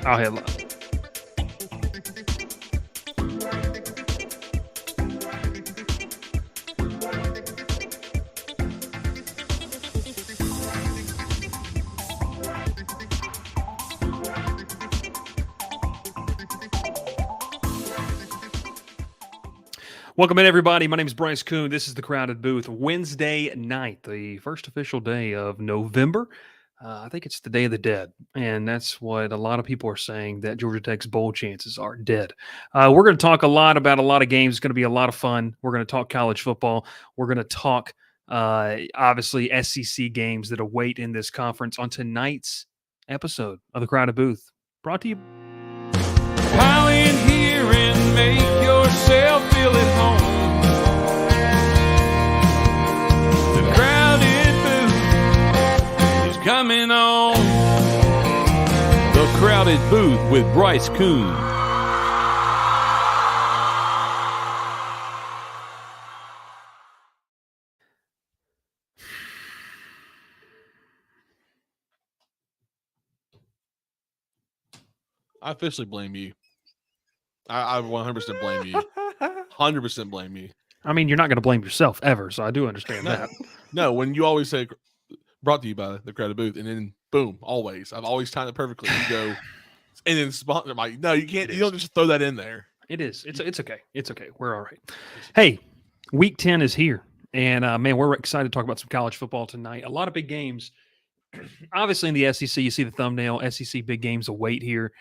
I'll headline. Welcome in, everybody. My name is Bryce Koon. This is the Crowded Booth. Wednesday night, the first official day of November. I think it's the Day of the Dead, and that's what a lot of people are saying, that Georgia Tech's bowl chances are dead. We're going to talk a lot about a lot of games. It's going to be a lot of fun. We're going to talk college football. We're going to talk, obviously, SEC games that await in this conference on tonight's episode of the Crowded Booth, brought to you. Pile in here and make yourself feel at home. The Crowded Booth is coming on. The Crowded Booth with Bryce Koon. I officially blame you. I 100% blame you. 100% blame you. I mean, you're not going to blame yourself ever, so I do understand that. No, when you always say brought to you by the Crowded Booth, and then boom, always. I've always timed it perfectly. You go, and then I'm like, no, you can't. You don't just throw that in there. It is. It's okay. It's okay. We're all right. Hey, Week 10 is here, and man, we're excited to talk about some college football tonight. A lot of big games. Obviously, in the SEC, you see the thumbnail. SEC big games await here.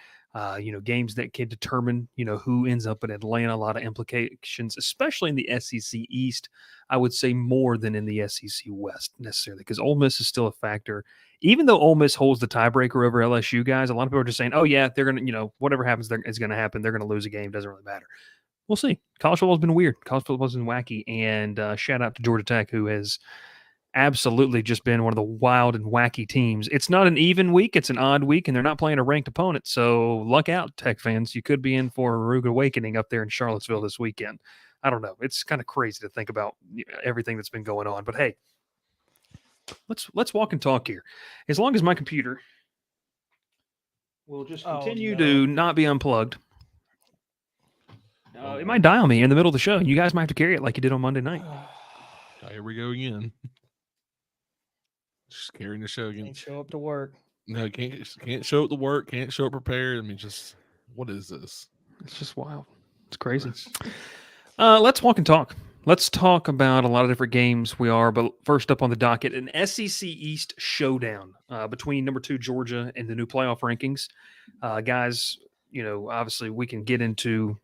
Games that can determine, who ends up in Atlanta. A lot of implications, especially in the SEC East. I would say more than in the SEC West necessarily, because Ole Miss is still a factor. Even though Ole Miss holds the tiebreaker over LSU, guys, a lot of people are just saying, oh, yeah, they're going to, whatever happens is going to happen. They're going to lose a game. Doesn't really matter. We'll see. College football has been weird. College football has been wacky. And shout out to Georgia Tech, who has absolutely just been one of the wild and wacky teams. It's not an even week. It's an odd week, and they're not playing a ranked opponent. So luck out, Tech fans. You could be in for a rude awakening up there in Charlottesville this weekend. I don't know. It's kind of crazy to think about everything that's been going on. But, hey, let's walk and talk here. As long as my computer will just continue to not be unplugged. It might die on me in the middle of the show. You guys might have to carry it like you did on Monday night. Here we go again. Just carrying the show again. Can't show up to work. No, can't show up to work. Can't show up prepared. I mean, just what is this? It's just wild. It's crazy. Let's walk and talk. Let's talk about a lot of different games but first up on the docket, an SEC East showdown between number 2 Georgia and the new playoff rankings. Guys, obviously we can get into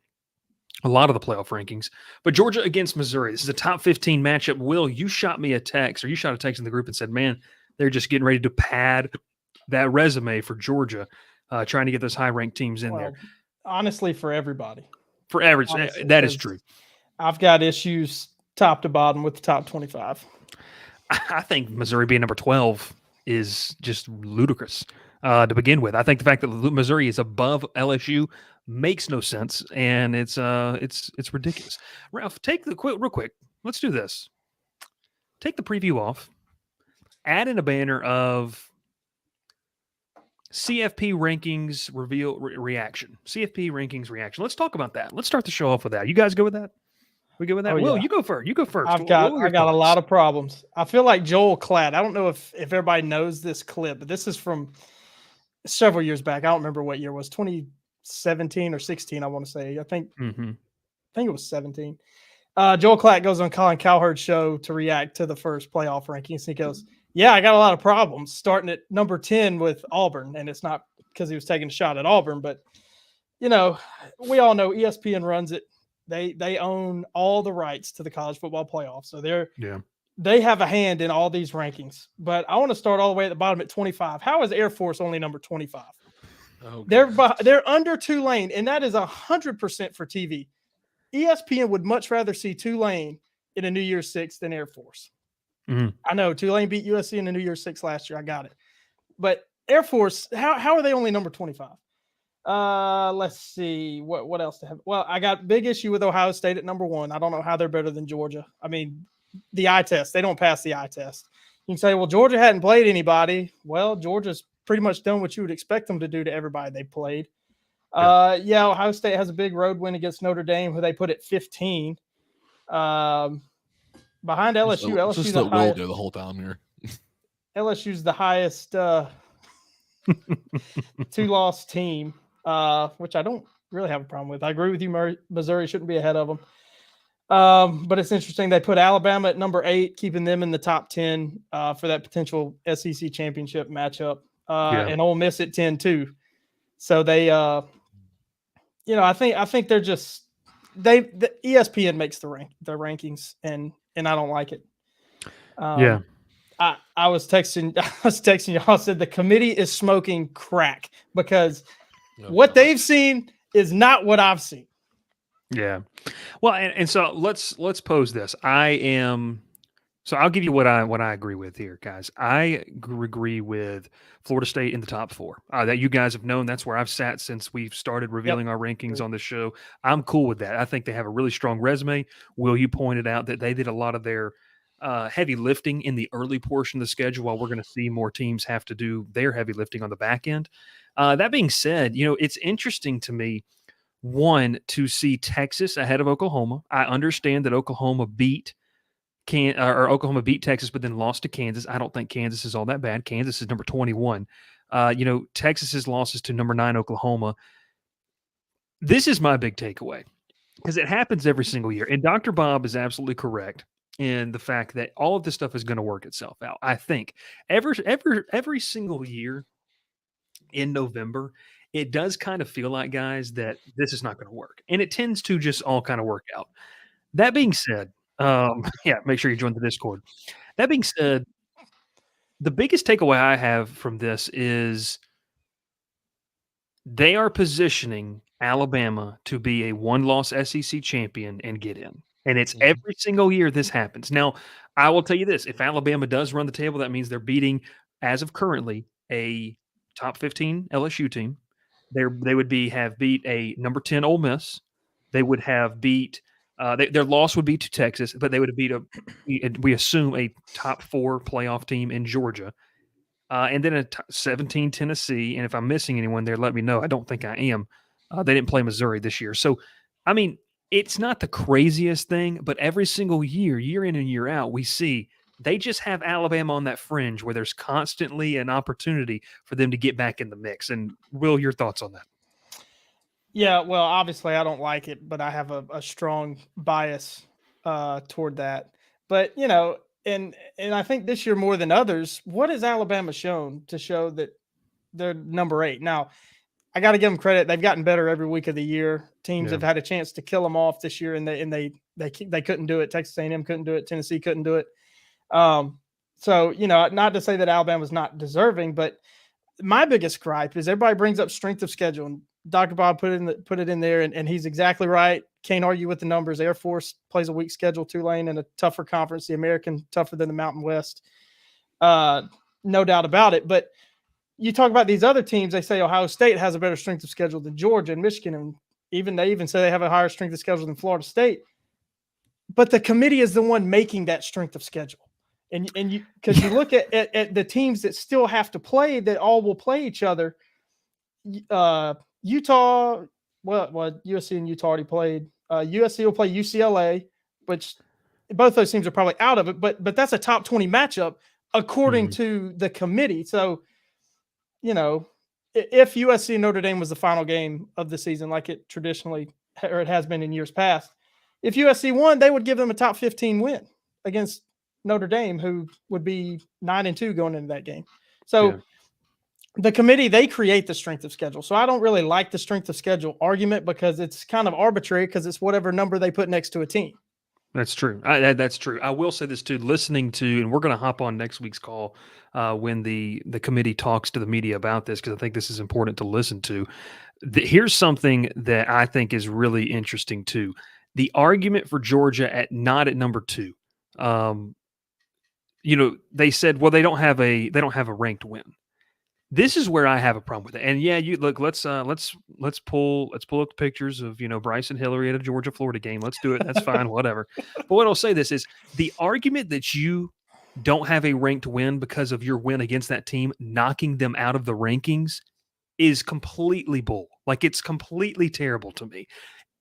a lot of the playoff rankings, but Georgia against Missouri. This is a top 15 matchup. Will, you shot me a text, or you shot a text in the group and said, man, they're just getting ready to pad that resume for Georgia, trying to get those high-ranked teams in there. Honestly, for everybody. For average, that is true. I've got issues top to bottom with the top 25. I think Missouri being number 12 is just ludicrous to begin with. I think the fact that Missouri is above LSU makes no sense, and it's ridiculous. Ralph, take real quick. Let's do this. Take the preview off. Add in a banner of CFP rankings reaction. CFP rankings reaction. Let's talk about that. Let's start the show off with that. You guys go with that? We go with that? Will, you go first. You go first. I got a lot of problems. I feel like Joel Klatt. I don't know if everybody knows this clip, but this is from several years back. I don't remember what year it was. 2017 or 16, I want to say. I think it was 17. Joel Klatt goes on Colin Cowherd's show to react to the first playoff rankings. He goes, yeah, I got a lot of problems starting at number 10 with Auburn. And it's not because he was taking a shot at Auburn, but, we all know ESPN runs it. They own all the rights to the college football playoff. So they have a hand in all these rankings. But I want to start all the way at the bottom at 25. How is Air Force only number 25? Oh, they're under Tulane, and that is 100% for TV. ESPN would much rather see Tulane in a New Year's Six than Air Force. Mm-hmm. I know Tulane beat USC in the New Year's Six last year. I got it. But Air Force, how are they only number 25? Let's see what else to have. Well, I got big issue with Ohio State at number 1. I don't know how they're better than Georgia. I mean, the eye test, they don't pass the eye test. You can say, well, Georgia hadn't played anybody. Well, Georgia's pretty much done what you would expect them to do to everybody they played. Ohio State has a big road win against Notre Dame, who they put at 15. Behind LSU, Just let Will go the whole time here. LSU's the highest 2-loss team, which I don't really have a problem with. I agree with you. Missouri shouldn't be ahead of them. But it's interesting. They put Alabama at number 8, keeping them in the top 10 for that potential SEC championship matchup, and Ole Miss at 10 too. So they, I think they're just the ESPN makes the rankings, and I don't like it. I was texting y'all, said the committee is smoking crack because what they've seen is not what I've seen. Yeah. Well, and so let's pose this. So I'll give you what I agree with here, guys. I agree with Florida State in the top 4. That you guys have known, that's where I've sat since we've started revealing our rankings on the show. I'm cool with that. I think they have a really strong resume. Will, you pointed out that they did a lot of their heavy lifting in the early portion of the schedule, while we're going to see more teams have to do their heavy lifting on the back end. That being said, it's interesting to me, one, to see Texas ahead of Oklahoma. I understand that Oklahoma beat Texas, but then lost to Kansas. I don't think Kansas is all that bad. Kansas is number 21. Texas's losses to number 9 Oklahoma. This is my big takeaway, because it happens every single year. And Dr. Bob is absolutely correct in the fact that all of this stuff is going to work itself out. I think every single year in November, it does kind of feel like, guys, that this is not going to work. And it tends to just all kind of work out. That being said, make sure you join the Discord. That being said, the biggest takeaway I have from this is they are positioning Alabama to be a 1-loss SEC champion and get in. And it's every single year this happens. Now, I will tell you this. If Alabama does run the table, that means they're beating, as of currently, a top 15 LSU team. They would have beat a number 10 Ole Miss. They would have beat their loss would be to Texas, but they would have beat we assume a top 4 playoff team in Georgia, and then a 17 Tennessee. And if I'm missing anyone there, let me know. I don't think I am. They didn't play Missouri this year, so I mean, it's not the craziest thing, but every single year in and year out, we see they just have Alabama on that fringe where there's constantly an opportunity for them to get back in the mix. And Will, your thoughts on that? Yeah, well, obviously I don't like it, but I have a strong bias toward that. But, and I think this year more than others, what has Alabama shown to show that they're number 8? Now, I got to give them credit. They've gotten better every week of the year. Teams have had a chance to kill them off this year, and they couldn't do it. Texas A&M couldn't do it. Tennessee couldn't do it. So, not to say that Alabama's not deserving, but my biggest gripe is everybody brings up strength of schedule, and Dr. Bob put it in there, and he's exactly right. Can't argue with the numbers. Air Force plays a weak schedule, Tulane in a tougher conference, the American tougher than the Mountain West. No doubt about it. But you talk about these other teams, they say Ohio State has a better strength of schedule than Georgia and Michigan, and they even say they have a higher strength of schedule than Florida State. But the committee is the one making that strength of schedule. And you, because you look at the teams that still have to play, that all will play each other. Utah, USC and Utah already played. USC will play UCLA, which both those teams are probably out of it, but that's a top 20 matchup according to the committee. So, if USC and Notre Dame was the final game of the season, like it traditionally, or it has been in years past, if USC won, they would give them a top 15 win against Notre Dame, who would be 9-2 going into that game. So the committee, they create the strength of schedule. So I don't really like the strength of schedule argument, because it's kind of arbitrary, because it's whatever number they put next to a team. That's true. That's true. I will say this too, listening to, and we're going to hop on next week's call when the committee talks to the media about this, because I think this is important to listen to. Here's something that I think is really interesting too. The argument for Georgia not at number 2. They said, well, they don't have a ranked win. This is where I have a problem with it. And you look, let's pull up the pictures of, Bryce and Hillary at a Georgia Florida game. Let's do it. That's fine, whatever. But what I'll say this is the argument that you don't have a ranked win because of your win against that team, knocking them out of the rankings is completely bull. Like, it's completely terrible to me.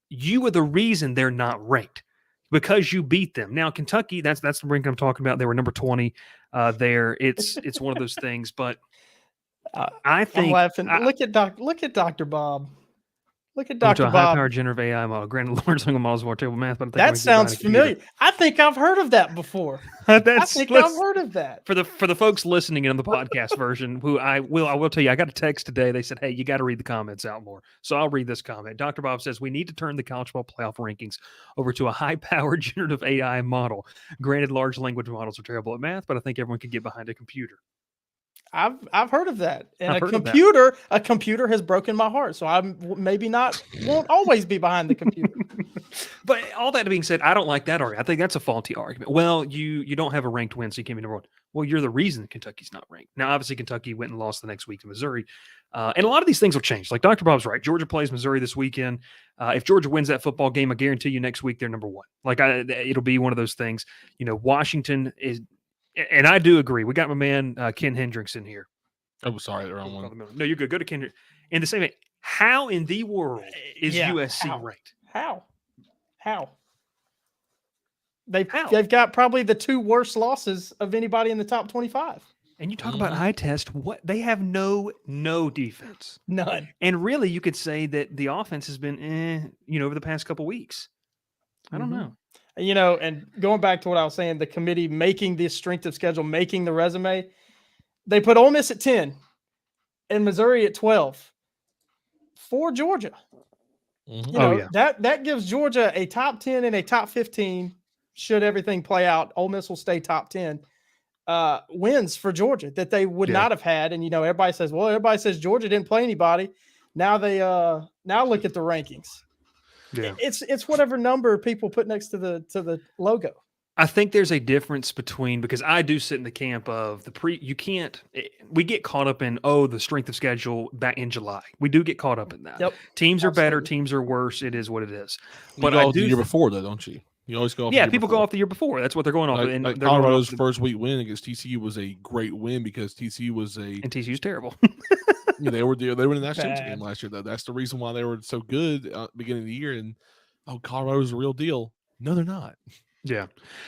You are the reason they're not ranked because you beat them. Now, Kentucky, that's the rank I'm talking about. They were number 20 there. It's one of those things, but I think I'm laughing. Look at Dr. Bob. Look at went to Dr. a Bob. high-powered generative AI model. Granted, Lawrence Single models more terrible math, but I think That sounds familiar. I think I've heard of that before. I think I've heard of that. For the folks listening in on the podcast version, who I will tell you, I got a text today. They said, "Hey, you got to read the comments out more." So I'll read this comment. Dr. Bob says we need to turn the college football playoff rankings over to a high-powered generative AI model. Granted, large language models are terrible at math, but I think everyone could get behind a computer. I've heard of that, and a computer has broken my heart. So I'm won't always be behind the computer. But all that being said, I don't like that argument. I think that's a faulty argument. Well, you don't have a ranked win, so you can't be number one. Well, you're the reason Kentucky's not ranked. Now, obviously, Kentucky went and lost the next week to Missouri, and a lot of these things will change. Like Dr. Bob's right. Georgia plays Missouri this weekend. If Georgia wins that football game, I guarantee you next week they're number one. Like it'll be one of those things. Washington is. And I do agree. We got my man Ken Hendricks in here. Oh, sorry, the wrong one. No, you're good. Go to Ken. In the same way, how in the world is USC ranked? How? They've got probably the two worst losses of anybody in the top 25. And you talk about high test. What they have no defense, none. And really, you could say that the offense has been, over the past couple weeks. I don't know. And going back to what I was saying, the committee making the strength of schedule, making the resume, they put Ole Miss at 10 and Missouri at 12 for Georgia. That gives Georgia a top 10 and a top 15. Should everything play out, Ole Miss will stay top 10 wins for Georgia that they would not have had. And, everybody says Georgia didn't play anybody. Now now look at the rankings. Yeah. It's whatever number people put next to the logo. I think there's a difference because I do sit in the camp of we get caught up in, the strength of schedule back in July. We do get caught up in that. Yep. Teams are better, teams are worse. It is what it is. But I do the year before though, don't you? You always go off. Yeah, people go off the year before. That's what they're going off. Like Colorado's first week win against TCU was a great win because TCU was and TCU's terrible. They were in the national championship game last year. That's the reason why they were so good at the beginning of the year. And Colorado's a real deal. No, they're not. Yeah.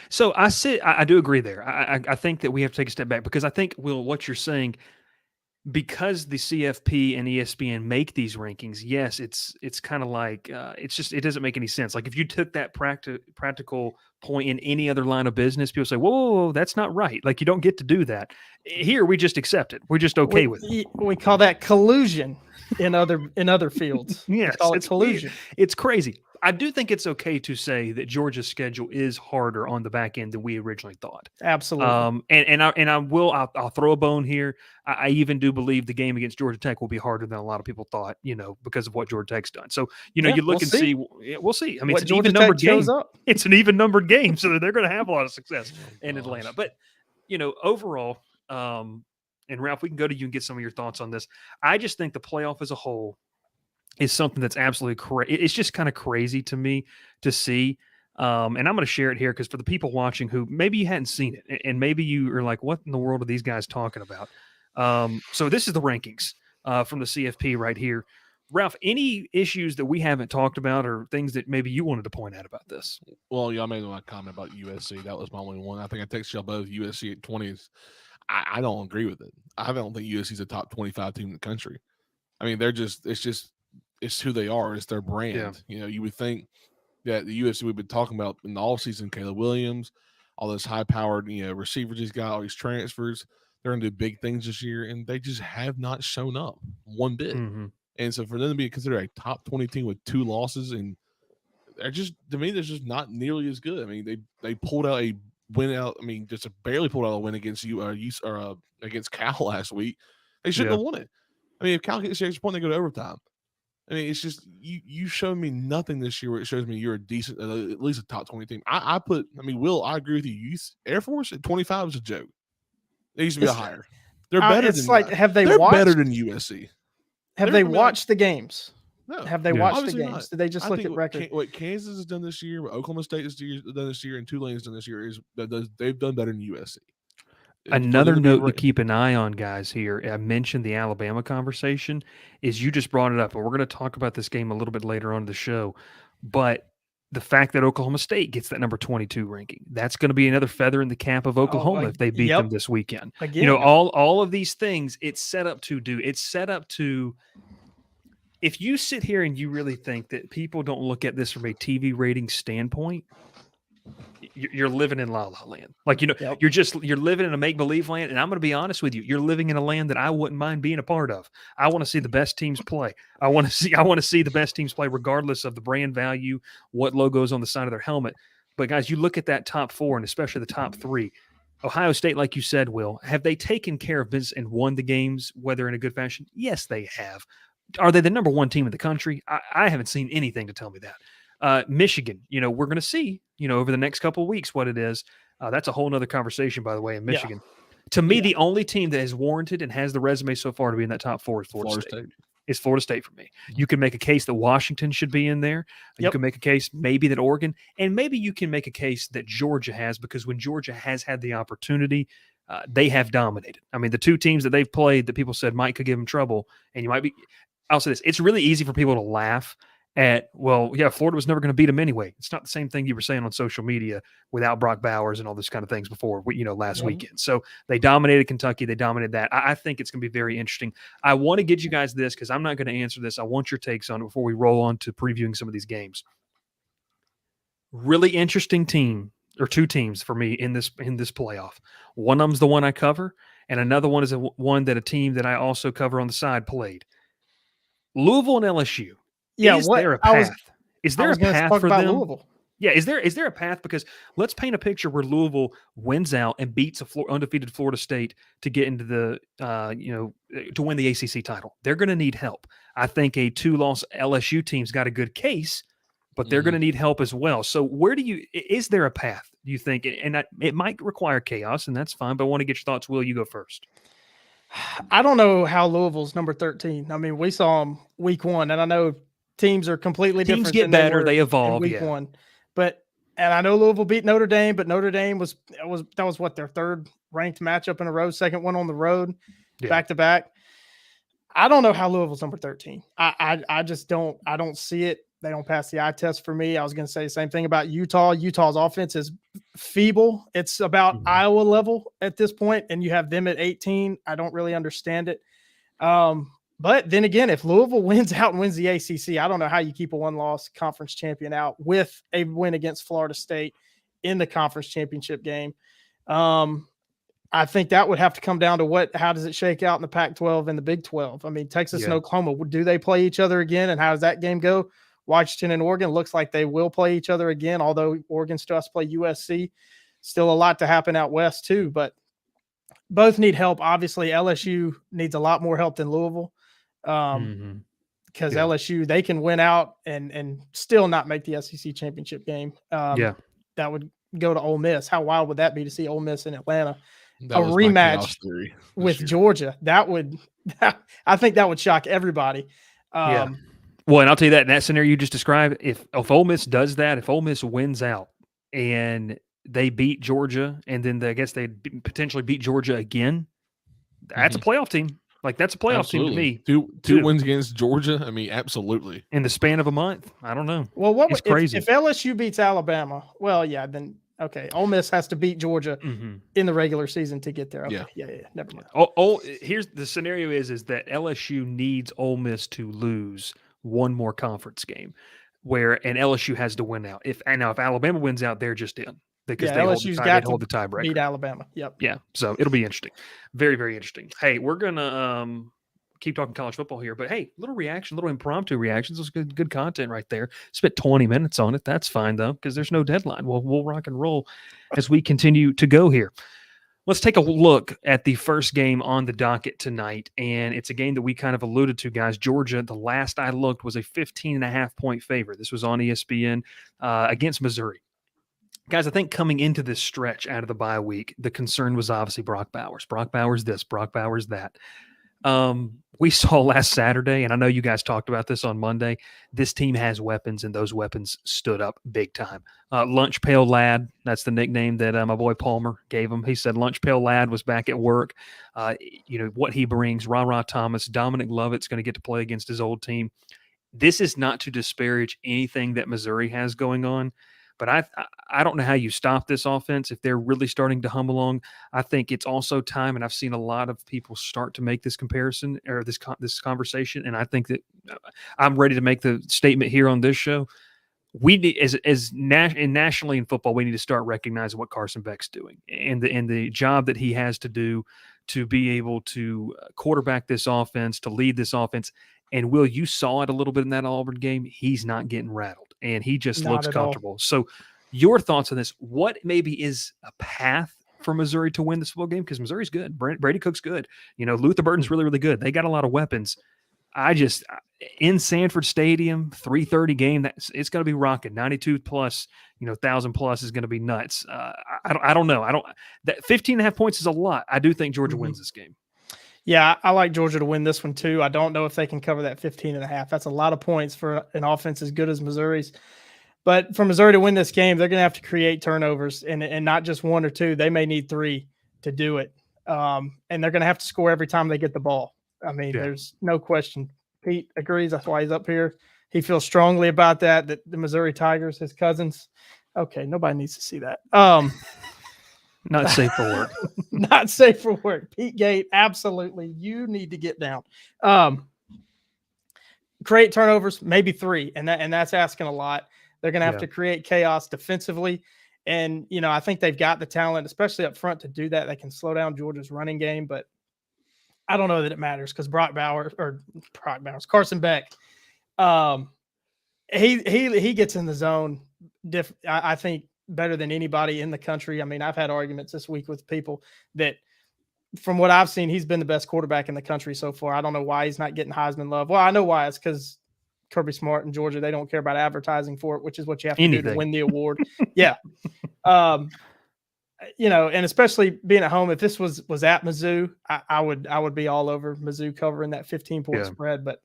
So I do agree there. I think that we have to take a step back because I think, Will, what you're saying, because the CFP and ESPN make these rankings, yes, it's kind of like it doesn't make any sense. Like if you took that practical point in any other line of business, people say, whoa, that's not right. Like you don't get to do that. Here we just accept it. We're just okay with it. We call that collusion in other fields. Yes, it's collusion. It's crazy. I do think it's okay to say that Georgia's schedule is harder on the back end than we originally thought. Absolutely. I'll throw a bone here. I even do believe the game against Georgia Tech will be harder than a lot of people thought, because of what Georgia Tech's done. So, you look and see. We'll see. I mean, it's an even numbered game. It's an even numbered game, so they're going to have a lot of success in Atlanta. But, overall, and Ralph, we can go to you and get some of your thoughts on this. I just think the playoff as a whole is something that's absolutely crazy. It's just kind of crazy to me to see. And I'm going to share it here because for the people watching who maybe you hadn't seen it and maybe you are like, what in the world are these guys talking about? So this is the rankings from the CFP right here. Ralph, any issues that we haven't talked about or things that maybe you wanted to point out about this? Well, y'all made my comment about USC. That was my only one. I think I texted y'all both USC at 20s. I don't agree with it. I don't think USC is a top 25 team in the country. I mean, it's who they are. It's their brand. Yeah. You would think that the USC we've been talking about in the offseason, Caleb Williams, all those high-powered, receivers he's got, all these transfers, they're going to do big things this year, and they just have not shown up one bit. Mm-hmm. And so for them to be considered a top 20 team with 2 losses, and they're just, to me, they're just not nearly as good. I mean, they pulled out a win out. I mean, just barely pulled out a win against against Cal last week. They shouldn't have won it. I mean, if Cal gets the extra point, they go to overtime. I mean, it's just you showed me nothing this year where it shows me you're a decent, at least a top 20 team. Will, I agree with you. Air Force at 25 is a joke. They used to be higher. They're better. It's like, have they watched? Better than USC. Have they watched the games? No. Have they watched the games? Not. Did they just look at record? What Kansas has done this year, what Oklahoma State has done this year, and Tulane has done this year is that they've done better than USC. Another note to keep an eye on, guys, here, I mentioned the Alabama conversation, is you just brought it up, and we're going to talk about this game a little bit later on in the show, but the fact that Oklahoma State gets that number 22 ranking, that's going to be another feather in the cap of Oklahoma if they beat them this weekend. Again. You know, all of these things, it's set up to, if you sit here and you really think that people don't look at this from a TV rating standpoint, you're living in La La Land. Like, you're living in a make-believe land. And I'm going to be honest with you. You're living in a land that I wouldn't mind being a part of. I want to see the best teams play. I want to see the best teams play regardless of the brand value, what logo's on the side of their helmet. But guys, you look at that top four and especially the top three. Ohio State, like you said, Will, have they taken care of business and won the games, whether in a good fashion? Yes, they have. Are they the number one team in the country? I haven't seen anything to tell me that. Michigan, we're going to see, over the next couple of weeks what it is. That's a whole nother conversation, by the way, in Michigan. Yeah. To me, the only team that has warranted and has the resume so far to be in that top four is Florida State. It's Florida State for me. You can make a case that Washington should be in there. You can make a case maybe that Oregon, and maybe you can make a case that Georgia has, because when Georgia has had the opportunity, they have dominated. I mean, the two teams that they've played that people said could give them trouble, and I'll say this, it's really easy for people to laugh at, Florida was never going to beat them anyway. It's not the same thing you were saying on social media without Brock Bowers and all this kind of things before, last weekend. So they dominated Kentucky. They dominated that. I think it's going to be very interesting. I want to get you guys this because I'm not going to answer this. I want your takes on it before we roll on to previewing some of these games. Really interesting team, or two teams for me in this playoff. One of them's the one I cover, and another one is a team that I also cover on the side played. Louisville and LSU. Yeah, is there a path? Is there a path for them? Louisville. Yeah, is there a path? Because let's paint a picture where Louisville wins out and beats undefeated Florida State to get into the to win the ACC title. They're going to need help. I think a 2-loss LSU team's got a good case, but they're going to need help as well. So is there a path, do you think? And it might require chaos, and that's fine, but I want to get your thoughts. Will, you go first. I don't know how Louisville's number 13. I mean, we saw them week one, and I know teams are completely different. Teams get better, they evolve. Week one, and I know Louisville beat Notre Dame, but Notre Dame was what, their third ranked matchup in a row, second one on the road, back to back. I don't know how Louisville's number 13. I just don't. I don't see it. They don't pass the eye test for me. I was going to say the same thing about Utah. Utah's offense is feeble. It's about Iowa level at this point, and you have them at 18. I don't really understand it. But then again, if Louisville wins out and wins the ACC, I don't know how you keep a one-loss conference champion out with a win against Florida State in the conference championship game. I think that would have to come down to how does it shake out in the Pac-12 and the Big 12? I mean, Texas and Oklahoma, do they play each other again, and how does that game go? Washington and Oregon looks like they will play each other again, although Oregon still has to play USC. Still a lot to happen out west too, but both need help. Obviously, LSU needs a lot more help than Louisville because LSU, they can win out and still not make the SEC championship game. That would go to Ole Miss. How wild would that be to see Ole Miss in Atlanta? A rematch with Georgia. I think that would shock everybody. Well, and I'll tell you that in that scenario you just described, if Ole Miss does that, if Ole Miss wins out and they beat Georgia, and then I guess they potentially beat Georgia again, that's a playoff team. Like, that's a playoff team to me. Two wins against Georgia. I mean, absolutely. In the span of a month, I don't know. Well, it's crazy. If LSU beats Alabama, then okay, Ole Miss has to beat Georgia in the regular season to get there. Okay. Yeah. Never mind. Here's the scenario: is that LSU needs Ole Miss to lose one more conference game, and LSU has to win out. If Alabama wins out, they're just in because they hold the tiebreaker. Beat Alabama. Yep. Yeah. So it'll be interesting. Very, very interesting. Hey, we're gonna keep talking college football here, but hey, little impromptu reactions. Those good content right there. Spent 20 minutes on it. That's fine though, because there's no deadline. We'll rock and roll as we continue to go here. Let's take a look at the first game on the docket tonight, and it's a game that we kind of alluded to, guys. Georgia, the last I looked, was a 15.5-point favorite. This was on ESPN against Missouri. Guys, I think coming into this stretch out of the bye week, the concern was obviously Brock Bowers. Brock Bowers this, Brock Bowers that. We saw last Saturday, and I know you guys talked about this on Monday. This team has weapons, and those weapons stood up big time. Lunch Pail Lad, that's the nickname that my boy Palmer gave him. He said Lunch Pail Lad was back at work. What he brings, Ra Thomas, Dominic Lovett's going to get to play against his old team. This is not to disparage anything that Missouri has going on, but I don't know how you stop this offense if they're really starting to hum along. I think it's also time, and I've seen a lot of people start to make this comparison or this conversation, and I think that I'm ready to make the statement here on this show. We need, nationally in football, we need to start recognizing what Carson Beck's doing and the job that he has to do to be able to quarterback this offense, to lead this offense. And Will, you saw it a little bit in that Auburn game. He's not getting rattled, and he just Not looks at all. comfortable. So, your thoughts on this? What maybe is a path for Missouri to win this football game? Because Missouri's good. Brady Cook's good. Luther Burton's really, really good. They got a lot of weapons. In Sanford Stadium, 3:30 game. It's going to be rocking. 92 plus, 1,000 plus is going to be nuts. I don't know. That 15.5 points is a lot. I do think Georgia wins this game. Yeah, I like Georgia to win this one too. I don't know if they can cover that 15.5. That's a lot of points for an offense as good as Missouri's. But for Missouri to win this game, they're going to have to create turnovers and not just one or two. They may need 3 to do it. And they're going to have to score every time they get the ball. I mean, There's no question. Pete agrees. That's why he's up here. He feels strongly about that the Missouri Tigers, his cousins. Okay, nobody needs to see that. Not safe for work. Not safe for work. Pete Gate, absolutely. You need to get down. Create turnovers, maybe 3, and that's asking a lot. They're going to have to create chaos defensively. And, I think they've got the talent, especially up front, to do that. They can slow down Georgia's running game, but I don't know that it matters because Carson Beck, he gets in the zone. I think better than anybody in the country. I mean, I've had arguments this week with people that, from what I've seen, he's been the best quarterback in the country so far. I don't know why he's not getting Heisman love. Well, I know why. It's because Kirby Smart in Georgia, they don't care about advertising for it, which is what you have to do to win the award. Yeah. And especially being at home, if this was at Mizzou, I would be all over Mizzou covering that 15-point spread. But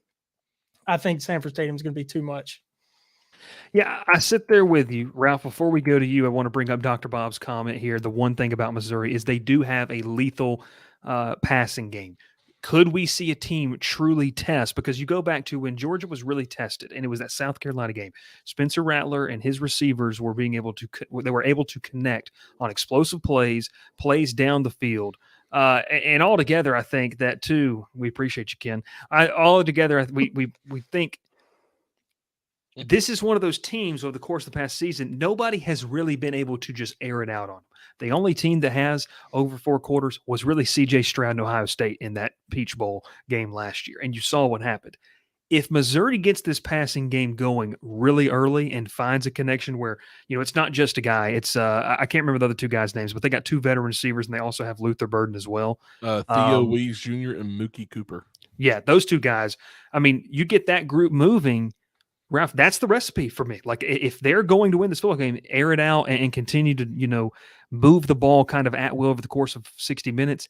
I think Sanford Stadium is going to be too much. Yeah, I sit there with you, Ralph. Before we go to you, I want to bring up Dr. Bob's comment here. The one thing about Missouri is they do have a lethal passing game. Could we see a team truly test? Because you go back to when Georgia was really tested, and it was that South Carolina game. Spencer Rattler and his receivers were able to connect on explosive plays down the field. And all together, I think that too. We appreciate you, Ken. All together, we think this is one of those teams over the course of the past season. Nobody has really been able to just air it out on them. The only team that has over 4 quarters was really C.J. Stroud and Ohio State in that Peach Bowl game last year, and you saw what happened. If Missouri gets this passing game going really early and finds a connection where, it's not just a guy. It's I can't remember the other 2 guys' names, but they got 2 veteran receivers, and they also have Luther Burden as well. Theo Wees Jr. and Mookie Cooper. Yeah, those 2 guys. I mean, you get that group moving, Ralph, that's the recipe for me. Like, if they're going to win this football game, air it out and continue to, move the ball kind of at will over the course of 60 minutes.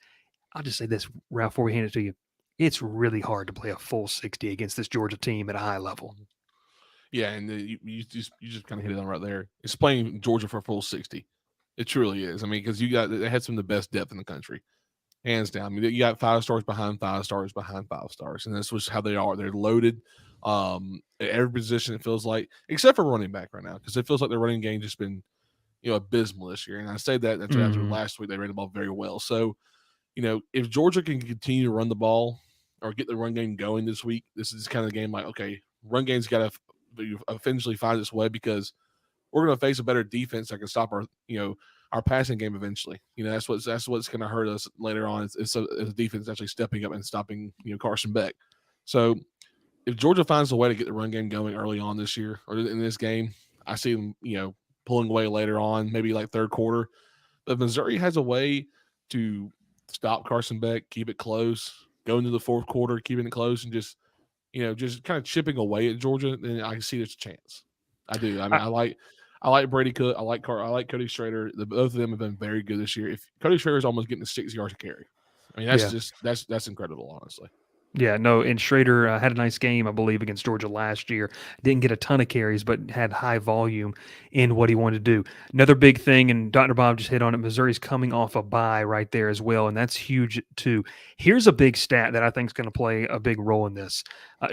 I'll just say this, Ralph, before we hand it to you. It's really hard to play a full 60 against this Georgia team at a high level. Yeah, and you just kind of hit it on right there. It's playing Georgia for a full 60. It truly is. I mean, because they had some of the best depth in the country, hands down. I mean, you got 5 stars behind 5 stars behind 5 stars, and that's just how they are. They're loaded at every position. It feels like, except for running back right now, because it feels like their running game just been abysmal this year. And I say that after last week they ran the ball very well. So, if Georgia can continue to run the ball or get the run game going this week, this is kind of the game like, okay, run game's got to eventually find its way because we're going to face a better defense that can stop our passing game eventually. That's what's going to hurt us later on. It's the defense actually stepping up and stopping Carson Beck. So if Georgia finds a way to get the run game going early on this year or in this game, I see them pulling away later on, maybe like third quarter. But Missouri has a way to stop Carson Beck, keep it close, go into the fourth quarter, keeping it close, and just kind of chipping away at Georgia. Then I can see there's a chance. I do. I mean, I like Brady Cook. I like Cody Schrader. Both of them have been very good this year. If Cody Schrader is almost getting to 6 yards to carry, I mean, that's Yeah. just that's incredible, honestly. Yeah, no, and Schrader had a nice game, I believe, against Georgia last year. Didn't get a ton of carries, but had high volume in what he wanted to do. Another big thing, and Dr. Bob just hit on it, Missouri's coming off a bye right there as well, and that's huge too. Here's a big stat that I think is going to play a big role in this.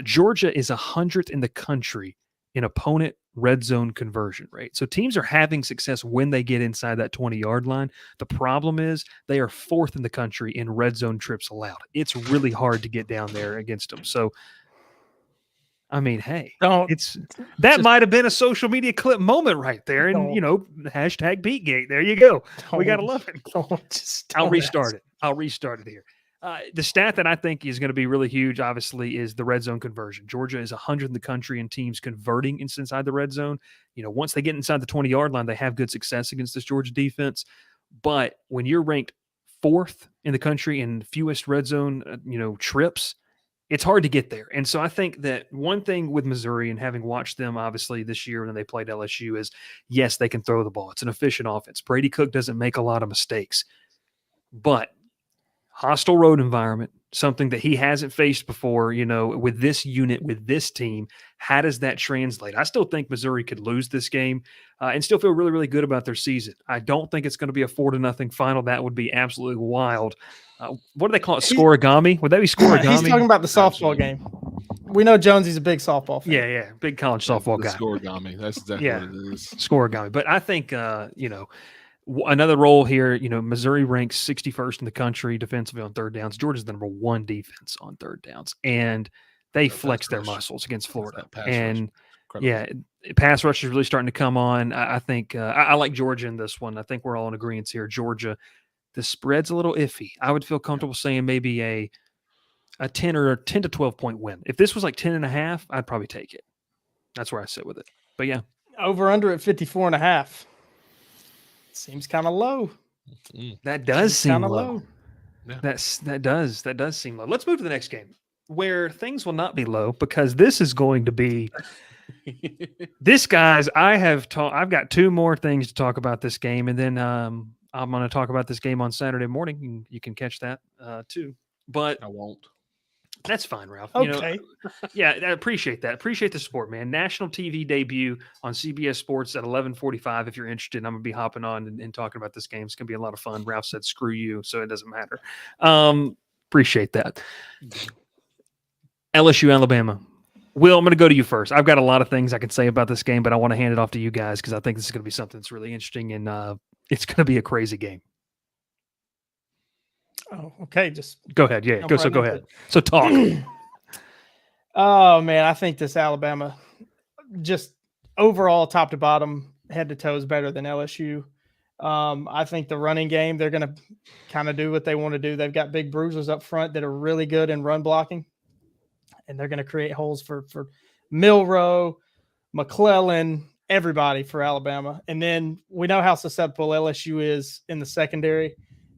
Georgia is 100th in the country in opponent red zone conversion rate. So teams are having success when they get inside that 20-yard line. The problem is they are 4th in the country in red zone trips allowed. It's really hard to get down there against them. So, I mean, hey, Don't that just- might have been a social media clip moment right there. And, hashtag Beatgate. There you go. We got to love it. I'll restart it. I'll restart it here. The stat that I think is going to be really huge, obviously, is the red zone conversion. Georgia is 100 in the country in teams converting inside the red zone. Once they get inside the 20-yard line, they have good success against this Georgia defense. But when you're ranked 4th in the country in fewest red zone, trips, it's hard to get there. And so I think that one thing with Missouri, and having watched them obviously this year when they played LSU, is yes, they can throw the ball. It's an efficient offense. Brady Cook doesn't make a lot of mistakes, but hostile road environment, something that he hasn't faced before, with this unit, with this team. How does that translate? I still think Missouri could lose this game and still feel really, really good about their season. I don't think it's going to be a 4-0 final. That would be absolutely wild. What do they call it? Scoregami? Would that be scoregami? He's talking about the softball game. We know Jonesy's a big softball fan. Yeah. Big college softball guy. Scoregami. That's exactly what it is. Scoregami. But I think, another role here, Missouri ranks 61st in the country defensively on third downs. Georgia's the number 1 defense on third downs, and they flex their muscles against Florida. And pass rush is really starting to come on. I think I like Georgia in this one. I think we're all in agreement here. Georgia, the spread's a little iffy. I would feel comfortable saying maybe a 10 or a 10 to 12 point win. If this was like 10.5, I'd probably take it. That's where I sit with it. But yeah, over under at 54.5. Seems kind of low. That does seem low. Yeah. That does seem low. Let's move to the next game where things will not be low, because this is going to be this, guys. I've got 2 more things to talk about this game, and then I'm going to talk about this game on Saturday morning. You can catch that too, but I won't. That's fine, Ralph. Okay. I appreciate that. Appreciate the support, man. National TV debut on CBS Sports at 11:45. If you're interested, I'm going to be hopping on and talking about this game. It's going to be a lot of fun. Ralph said, screw you, so it doesn't matter. Appreciate that. LSU, Alabama. Will, I'm going to go to you first. I've got a lot of things I can say about this game, but I want to hand it off to you guys because I think this is going to be something that's really interesting, and it's going to be a crazy game. Oh, okay. Just go ahead. Yeah. Go ahead. So talk. Oh man, I think this Alabama, just overall top to bottom, head to toe, is better than LSU. I think the running game, they're going to kind of do what they want to do. They've got big bruisers up front that are really good in run blocking, and they're going to create holes for Milroe, McClellan, everybody for Alabama. And then we know how susceptible LSU is in the secondary.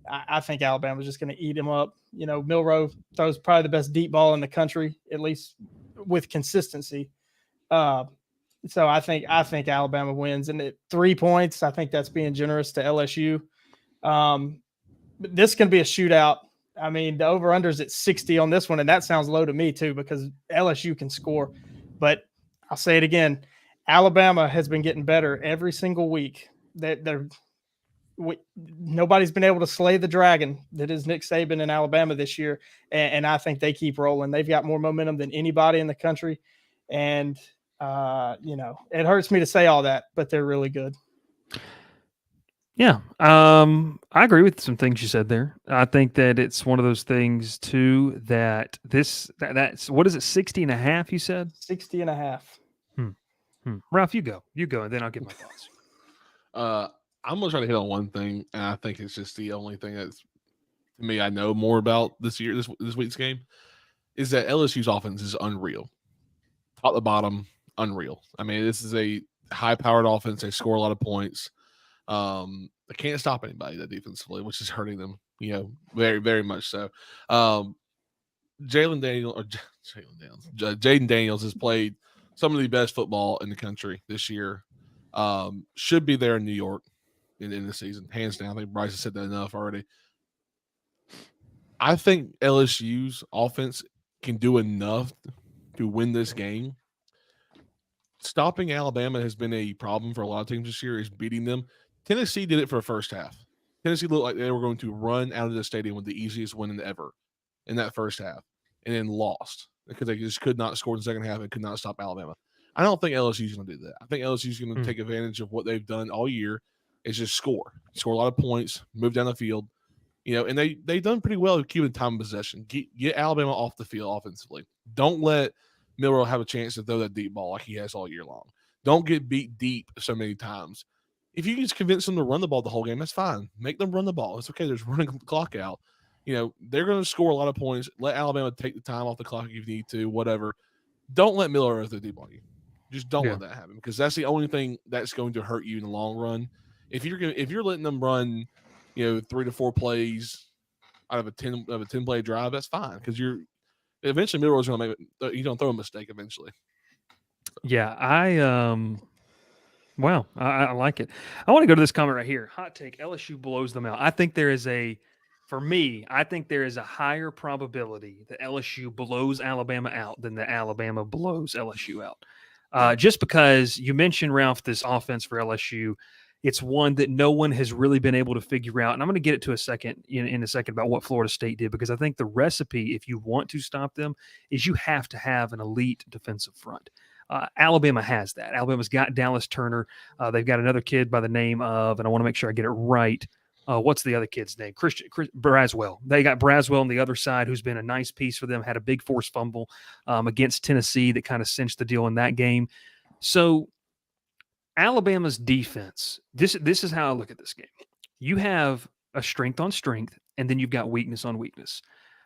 I think Alabama's just going to eat him up. Milroe throws probably the best deep ball in the country, at least with consistency. So I think Alabama wins. And at 3 points, I think that's being generous to LSU. This can be a shootout. I mean, the over-under's at 60 on this one, and that sounds low to me too because LSU can score. But I'll say it again, Alabama has been getting better every single week. Nobody's been able to slay the dragon that is Nick Saban in Alabama this year, and I think they keep rolling. They've got more momentum than anybody in the country, and it hurts me to say all that, but they're really good. Yeah, I agree with some things you said there. I think that it's one of those things too that's what is it, 60.5? You said 60.5. Ralph, you go, and then I'll give my thoughts. I'm gonna try to hit on one thing, and I think it's just the only thing that's, to me, I know more about this week's game, is that LSU's offense is unreal, top to bottom, unreal. I mean, this is a high-powered offense. They score a lot of points. They can't stop anybody that defensively, which is hurting them, very, very much so. Jaden Daniels has played some of the best football in the country this year. Should be there in New York in the season, hands down. I think Bryce has said that enough already. I think LSU's offense can do enough to win this game. Stopping Alabama has been a problem for a lot of teams this year, is beating them. Tennessee did it for the first half. Tennessee looked like they were going to run out of the stadium with the easiest win ever in that first half, and then lost because they just could not score in the second half and could not stop Alabama. I don't think LSU's going to do that. I think LSU's going to take advantage of what they've done all year, is just score a lot of points, move down the field, and they've done pretty well with keeping time of possession. Get Alabama off the field offensively. Don't let Milroe have a chance to throw that deep ball like he has all year long. Don't get beat deep so many times. If you can just convince them to run the ball the whole game, that's fine. Make them run the ball. It's okay. There's running the clock out. They're going to score a lot of points. Let Alabama take the time off the clock if you need to, whatever. Don't let Milroe throw the deep on you. Just don't let that happen, because that's the only thing that's going to hurt you in the long run. If you're letting them run, 3 to 4 plays out of a 10 play drive, that's fine, because you're eventually Milroe's going to make it. He's going to throw a mistake eventually. Yeah, wow, I like it. I want to go to this comment right here. Hot take: LSU blows them out. I think there is a higher probability that LSU blows Alabama out than that Alabama blows LSU out. Just because you mentioned, Ralph, this offense for LSU, it's one that no one has really been able to figure out. And I'm going to get it to in a second about what Florida State did, because I think the recipe, if you want to stop them, is you have to have an elite defensive front. Alabama has that. Alabama's got Dallas Turner. They've got another kid by the name of, and I want to make sure I get it right. What's the other kid's name? Braswell. They got Braswell on the other side, who's been a nice piece for them, had a big forced fumble against Tennessee that kind of cinched the deal in that game. So Alabama's defense, this is how I look at this game. You have a strength on strength, and then you've got weakness on weakness.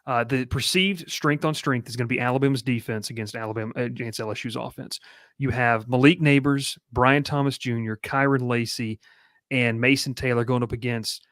The perceived strength on strength is going to be Alabama's defense against LSU's offense. You have Malik Neighbors, Brian Thomas Jr., Kyron Lacey, and Mason Taylor going up against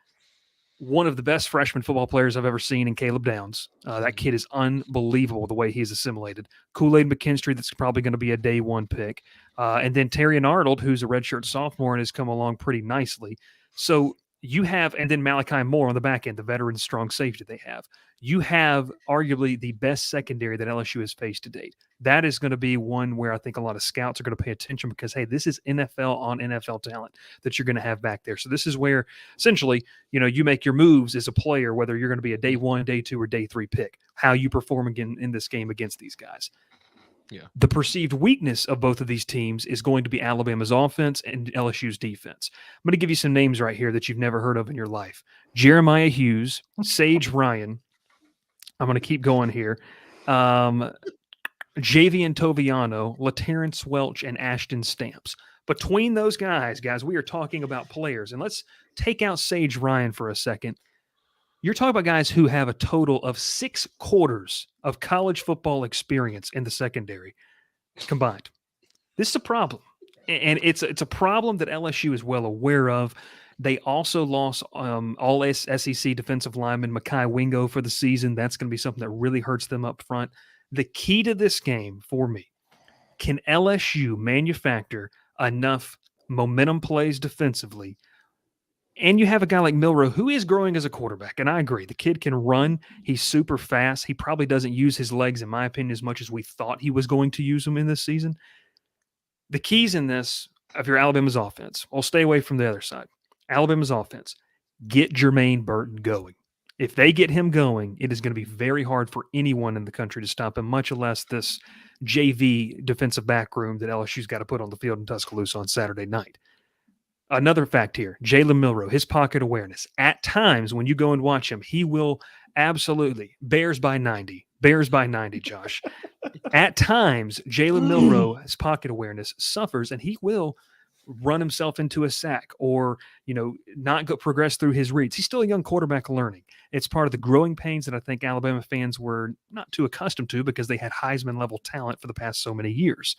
one of the best freshman football players I've ever seen in Caleb Downs. That kid is unbelievable the way he's assimilated. Kool-Aid McKinstry, that's probably going to be a day one pick. And then Terrion Arnold, who's a redshirt sophomore and has come along pretty nicely. So you have, and then Malachi Moore on the back end, the veteran strong safety they have. You have arguably the best secondary that LSU has faced to date. That is going to be one where I think a lot of scouts are going to pay attention, because, hey, this is NFL on NFL talent that you're going to have back there. So this is where essentially, you make your moves as a player, whether you're going to be a day 1, day 2, or day 3 pick, how you perform again in this game against these guys. Yeah. The perceived weakness of both of these teams is going to be Alabama's offense and LSU's defense. I'm going to give you some names right here that you've never heard of in your life. Jeremiah Hughes, Sage Ryan. I'm going to keep going here. Javian Toviano, LaTerrence Welch, and Ashton Stamps. Between those guys, we are talking about players. And let's take out Sage Ryan for a second. You're talking about guys who have a total of 6 quarters of college football experience in the secondary combined. This is a problem. And it's a problem that LSU is well aware of. They also lost all SEC defensive lineman Mekhi Wingo for the season. That's going to be something that really hurts them up front. The key to this game for me, can LSU manufacture enough momentum plays defensively? And you have a guy like Milroe who is growing as a quarterback. And I agree. The kid can run. He's super fast. He probably doesn't use his legs, in my opinion, as much as we thought he was going to use them in this season. The keys in this of your Alabama's offense, I'll stay away from the other side. Alabama's offense, get Jermaine Burton going. If they get him going, it is going to be very hard for anyone in the country to stop him, much less this JV defensive back room that LSU's got to put on the field in Tuscaloosa on Saturday night. Another fact here, Jalen Milroe, his pocket awareness. At times, when you go and watch him, he will absolutely, Bears by 90, Josh. At times, Jalen Milroe, his pocket awareness suffers, and he will run himself into a sack or, not progress through his reads. He's still a young quarterback learning. It's part of the growing pains that I think Alabama fans were not too accustomed to, because they had Heisman-level talent for the past so many years.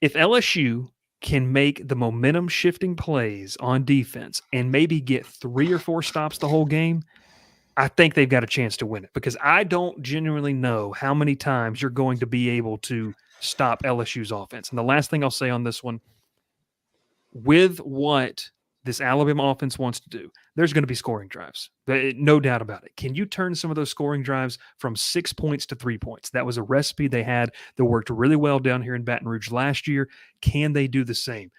If LSU can make the momentum shifting plays on defense and maybe get 3 or 4 stops the whole game, I think they've got a chance to win it, because I don't genuinely know how many times you're going to be able to stop LSU's offense. And the last thing I'll say on this one, with what this Alabama offense wants to do, there's going to be scoring drives. No doubt about it. Can you turn some of those scoring drives from 6 points to 3 points? That was a recipe they had that worked really well down here in Baton Rouge last year. Can they do the same?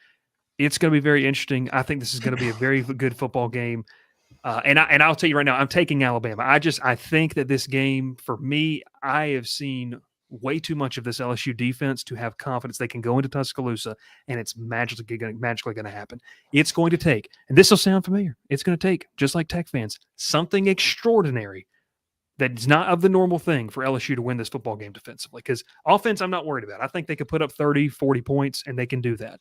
It's going to be very interesting. I think this is going to be a very good football game. And I'll tell you right now, I'm taking Alabama. I think that this game, for me, I have seen way too much of this LSU defense to have confidence they can go into Tuscaloosa and it's magically going to happen. It's going to take, and this will sound familiar, it's going to take, just like Tech fans, something extraordinary that's not of the normal thing for LSU to win this football game defensively. Because offense, I'm not worried about. I think they could put up 30, 40 points, and they can do that.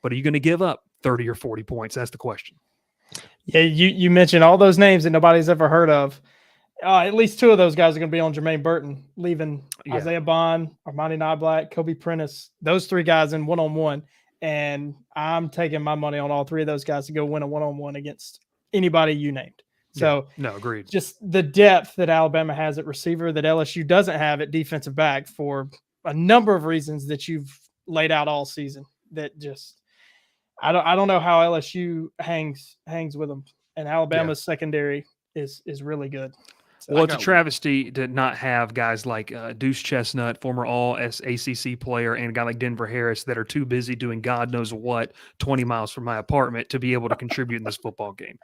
But are you going to give up 30 or 40 points? That's the question. Yeah, you mentioned all those names that nobody's ever heard of. At least two of those guys are going to be on Jermaine Burton, leaving Isaiah Bond, Armani Knoblack, Kobe Prentice, those three guys in one-on-one. And I'm taking my money on all three of those guys to go win a one-on-one against anybody you named. So no, agreed. Just the depth that Alabama has at receiver that LSU doesn't have at defensive back for a number of reasons that you've laid out all season. That just I don't know how LSU hangs with them. And Alabama's secondary is really good. So well, it's a travesty to not have guys like Deuce Chestnut, former All-ACC player, and a guy like Denver Harris that are too busy doing God knows what 20 miles from my apartment to be able to contribute in this football game.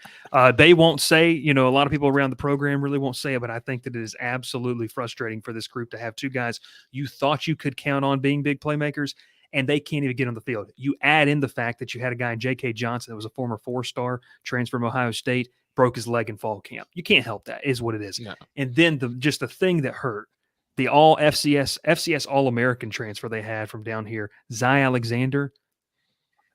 They won't say, a lot of people around the program really won't say it, but I think that it is absolutely frustrating for this group to have two guys you thought you could count on being big playmakers, and they can't even get on the field. You add in the fact that you had a guy in J.K. Johnson that was a former four-star transfer from Ohio State, broke his leg in fall camp. You can't help that, is what it is. Yeah. And then the thing that hurt, the all FCS All-American transfer they had from down here, Zy Alexander,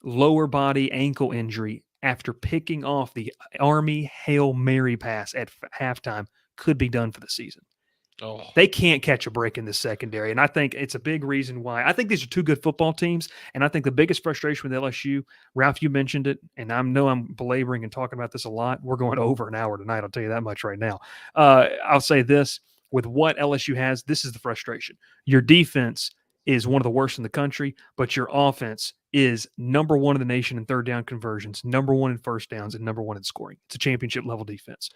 lower body ankle injury after picking off the Army Hail Mary pass at halftime, could be done for the season. Oh. They can't catch a break in the secondary. And I think it's a big reason why. I think these are two good football teams. And I think the biggest frustration with LSU, Ralph, you mentioned it, and I know I'm belaboring and talking about this a lot. We're going over an hour tonight. I'll tell you that much right now. I'll say this. With what LSU has, this is the frustration. Your defense is one of the worst in the country, but your offense is number one in the nation in third down conversions, number one in first downs, and number one in scoring. It's a championship level defense.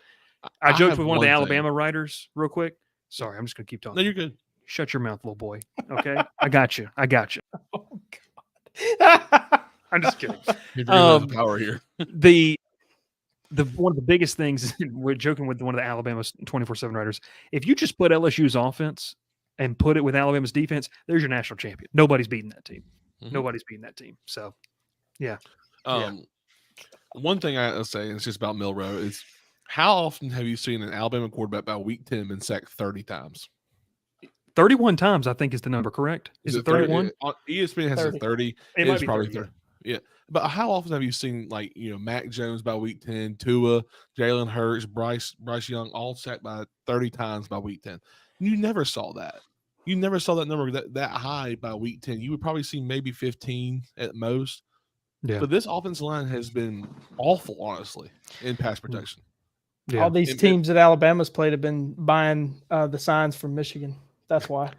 I joked with one of the Alabama writers real quick. Sorry, I'm just going to keep talking. No, you're good. Shut your mouth, little boy. Okay? I got you. Oh, God. I'm just kidding. The power here. The one of the biggest things, we're joking with one of the Alabama's 24/7 writers, if you just put LSU's offense and put it with Alabama's defense, there's your national champion. Nobody's beating that team. Mm-hmm. Nobody's beating that team. So, yeah. One thing I'll say, and it's just about Milroe, is how often have you seen an Alabama quarterback by week 10 been sacked 30 times? 31 times, I think, is the number, correct? Is it 31? ESPN has 30. a 30. It might is be probably 30. 30. Yeah. But how often have you seen, Mac Jones by week 10, Tua, Jalen Hurts, Bryce Young, all sacked by 30 times by week 10? You never saw that. You never saw that number that high by week 10. You would probably see maybe 15 at most. Yeah. But this offensive line has been awful, honestly, in pass protection. Yeah. All these teams that Alabama's played have been buying the signs from Michigan. That's why.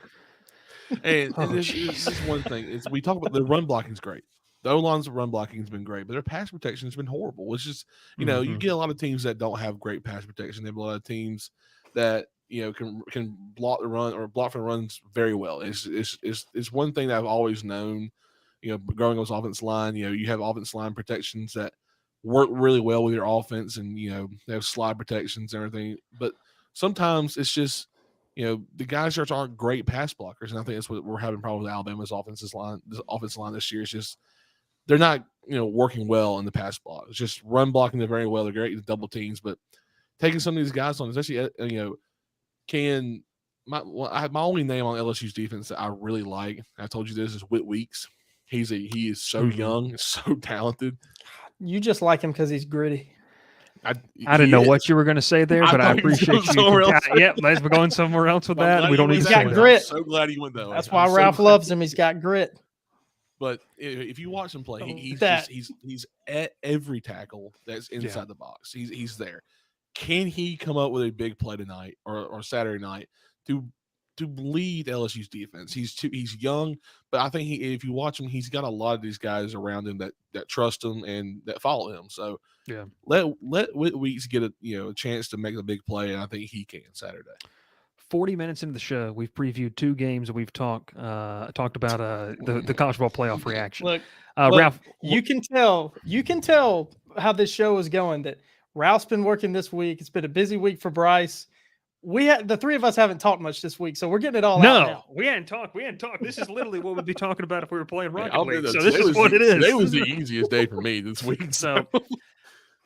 And this is one thing. Is we talk about the run blocking is great. The O-line's run blocking has been great, but their pass protection has been horrible. It's just, you get a lot of teams that don't have great pass protection. They have a lot of teams that, can block the run or block for the runs very well. It's one thing that I've always known, growing up with offensive line, you have offensive line protections that work really well with your offense and, they have slide protections and everything. But sometimes it's just, the guys just aren't great pass blockers. And I think that's what we're having problems with Alabama's offensive line this year. Is just, they're not, working well in the pass block. It's just run blocking them very well. They're great with double teams, but taking some of these guys on, especially, my only name on LSU's defense that I really like, I told you this, is Whit Weeks. He is so young, so talented. You just like him because he's gritty. I didn't know what you were going to say there, but I appreciate you. Yep, let's be going somewhere else with that. We don't need to. He's got grit. I'm so glad he went that way. That's why Ralph loves him. He's got grit. But if you watch him play, he's at every tackle that's inside the box. He's there. Can he come up with a big play tonight or Saturday night to to lead LSU's defense. He's young, but I think if you watch him, he's got a lot of these guys around him that trust him and that follow him. So Yeah, let Weeks get a chance to make a big play, and I think he can Saturday. 40 minutes into the show, we've previewed 2 games and we've talked about the college football playoff reaction. Look, Ralph, you can tell how this show is going. That Ralph's been working this week. It's been a busy week for Bryce. The 3 of us haven't talked much this week, so we're getting it all out now. we hadn't talked. This is literally what we'd be talking about if we were playing Rocket I'll League. admit So that this is what it is. Today was the easiest day for me this week. So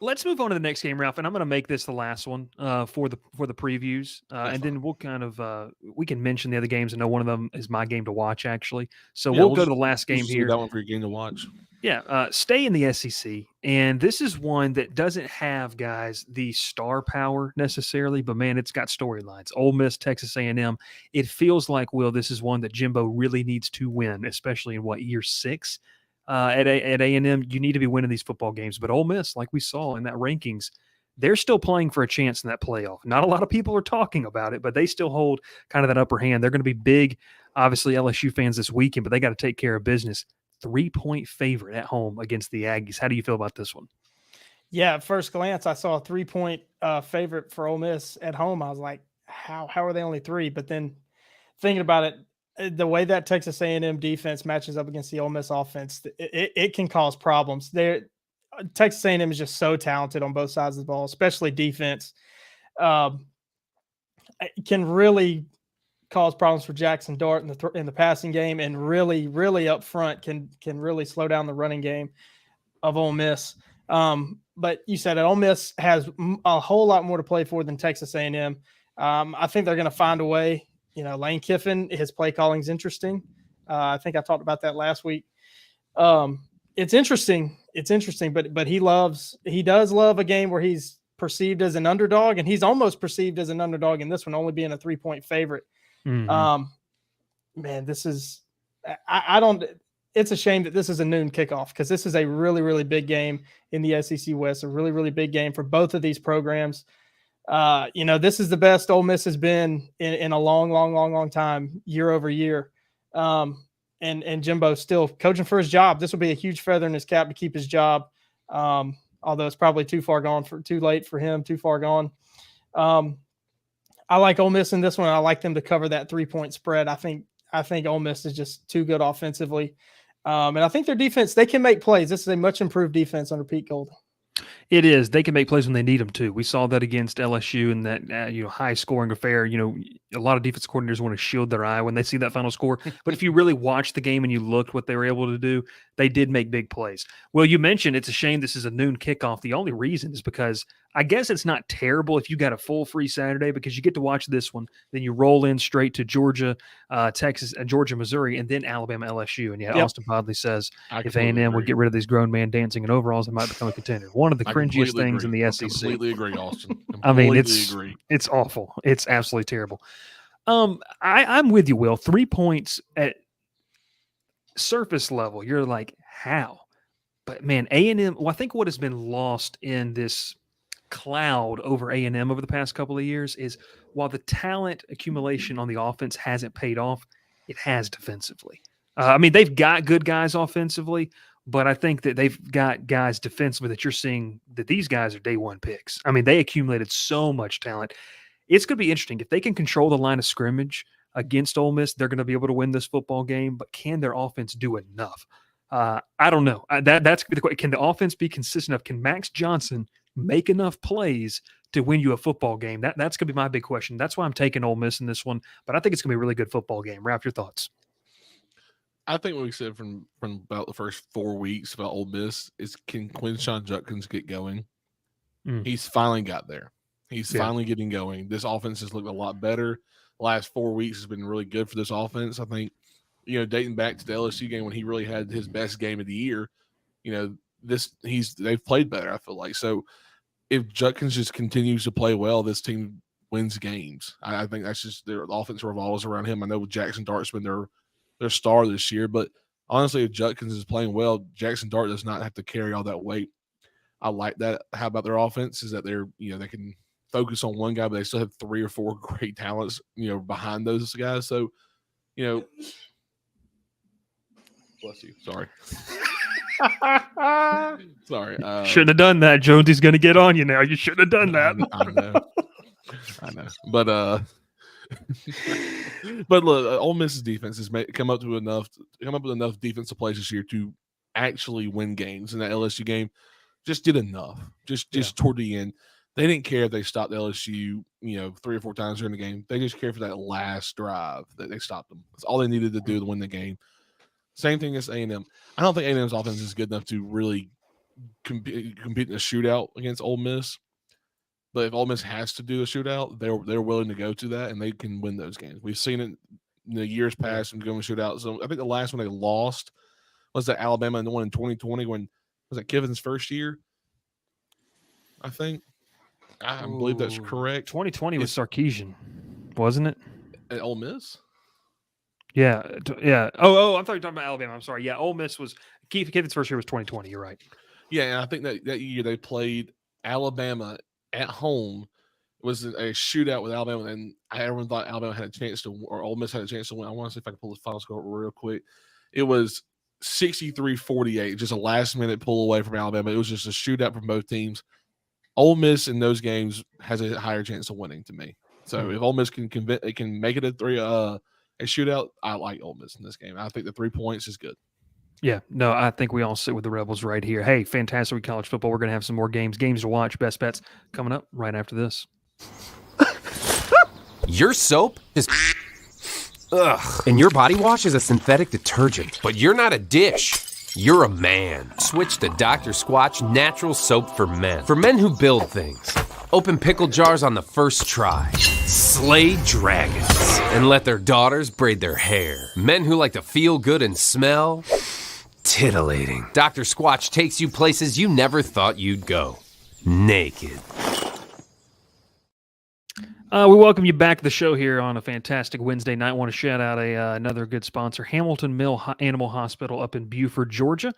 let's move on to the next game, Ralph, and I'm going to make this the last one for the previews, and then we'll kind of we can mention the other games. I know one of them is my game to watch, actually. So we'll go to the last game here. That one for your game to watch. Yeah, stay in the SEC, and this is one that doesn't have, guys, the star power necessarily, but man, it's got storylines. Ole Miss, Texas A&M. It feels like, Will, this is one that Jimbo really needs to win, especially in year 6 at A&M. You need to be winning these football games, but Ole Miss, like we saw in that rankings, they're still playing for a chance in that playoff. Not a lot of people are talking about it, but they still hold kind of that upper hand. They're going to be big, obviously, LSU fans this weekend, but they got to take care of business. 3-point favorite at home against the Aggies. How do you feel about this one? Yeah, at first glance, I saw a 3-point favorite for Ole Miss at home. I was like, how are they only 3? But then thinking about it, the way that Texas A&M defense matches up against the Ole Miss offense, it can cause problems. Texas A&M is just so talented on both sides of the ball, especially defense. It can really cause problems for Jackson Dart in the passing game, and really up front can really slow down the running game of Ole Miss. But you said that Ole Miss has a whole lot more to play for than Texas A&M. I think they're going to find a way. Lane Kiffin, his play calling is interesting. I think I talked about that last week. It's interesting. But he does love a game where he's perceived as an underdog, and he's almost perceived as an underdog in this one, only being a 3-point favorite. Mm-hmm. Man, this is it's a shame that this is a noon kickoff, because this is a really, really big game in the SEC West, a really, really big game for both of these programs. This is the best Ole Miss has been in a long time, year over year. And Jimbo still coaching for his job. This will be a huge feather in his cap to keep his job. Although it's probably too late for him, too far gone. I like Ole Miss in this one. I like them to cover that 3-point spread. I think Ole Miss is just too good offensively. And I think their defense, they can make plays. This is a much improved defense under Pete Golding. It is. They can make plays when they need them to. We saw that against LSU in that high scoring affair. A lot of defense coordinators want to shield their eye when they see that final score. But if you really watch the game and you looked what they were able to do, they did make big plays. Well, you mentioned it's a shame this is a noon kickoff. The only reason is because I guess it's not terrible if you got a full free Saturday, because you get to watch this one, then you roll in straight to Georgia, Texas, Georgia, Missouri, and then Alabama, LSU. And Austin Bodley says if A&M would get rid of these grown man dancing in overalls, it might become a contender. One of the cringiest things in the SEC. I completely agree, Austin. It's awful. It's absolutely terrible. I'm with you, Will. 3 points at surface level, you're like, how? But man, A&M, I think what has been lost in this cloud over A&M over the past couple of years is, while the talent accumulation on the offense hasn't paid off, it has defensively. They've got good guys offensively, but I think that they've got guys defensively that you're seeing that these guys are day one picks. They accumulated so much talent. It's going to be interesting. If they can control the line of scrimmage against Ole Miss, they're going to be able to win this football game, but can their offense do enough? I don't know. That's the question. Can the offense be consistent enough? Can Max Johnson make enough plays to win you a football game? That's going to be my big question. That's why I'm taking Ole Miss in this one, but I think it's going to be a really good football game. Ralph, your thoughts? I think what we said from about the first 4 weeks about Ole Miss is, can Quinshon Judkins get going? He's finally got there. He's finally getting going. This offense has looked a lot better. The last 4 weeks has been really good for this offense. I think, dating back to the LSU game when he really had his best game of the year, they've played better, I feel like. So if Judkins just continues to play well, this team wins games. I think that's just their offense revolves around him. I know Jackson Dart's been their star this year, but honestly, if Judkins is playing well, Jackson Dart does not have to carry all that weight. I like that. How about their offense is that they can focus on one guy, but they still have 3 or 4 great talents, behind those guys. So, bless you. Sorry. Sorry. Shouldn't have done that. Jonesy's going to get on you now. You shouldn't have done that. I know. But but look, Ole Miss's defense has come up with enough defensive plays this year to actually win games. In that LSU game, just did enough. Just toward the end, they didn't care if they stopped LSU, 3 or 4 times during the game. They just cared for that last drive that they stopped them. That's all they needed to do to win the game. Same thing as A&M. I don't think A&M's offense is good enough to really compete in a shootout against Ole Miss. But if Ole Miss has to do a shootout, they're willing to go to that, and they can win those games. We've seen it in the years past and going to shootout. So I think the last one they lost was that Alabama, and the one in 2020 when was that Kiffins' first year? I think. I believe that's correct. 2020 was Sarkisian, wasn't it? At Ole Miss? Yeah. Oh, I thought you were talking about Alabama. I'm sorry. Yeah, Ole Miss was Kiffin's first year was 2020. You're right. Yeah, and I think that year they played Alabama at home. It was a shootout with Alabama, and everyone thought Alabama had a chance to, or Ole Miss had a chance to win. I want to see if I can pull the final score real quick. It was 63-48, just a last-minute pull away from Alabama. It was just a shootout from both teams. Ole Miss in those games has a higher chance of winning to me. So if Ole Miss can make it a shootout, I like Ole Miss in this game. I think the 3 points is good. Yeah, no, I think we all sit with the Rebels right here. Hey, fantastic with college football. We're going to have some more games to watch, best bets coming up right after this. Your soap is ugh, and your body wash is a synthetic detergent. But you're not a dish. You're a man. Switch to Dr. Squatch Natural Soap for Men. For men who build things. Open pickle jars on the first try. Slay dragons. And let their daughters braid their hair. Men who like to feel good and smell titillating. Dr. Squatch takes you places you never thought you'd go. Naked. We welcome you back to the show here on a fantastic Wednesday night. I want to shout out another good sponsor, Hamilton Mill Animal Hospital up in Buford, Georgia.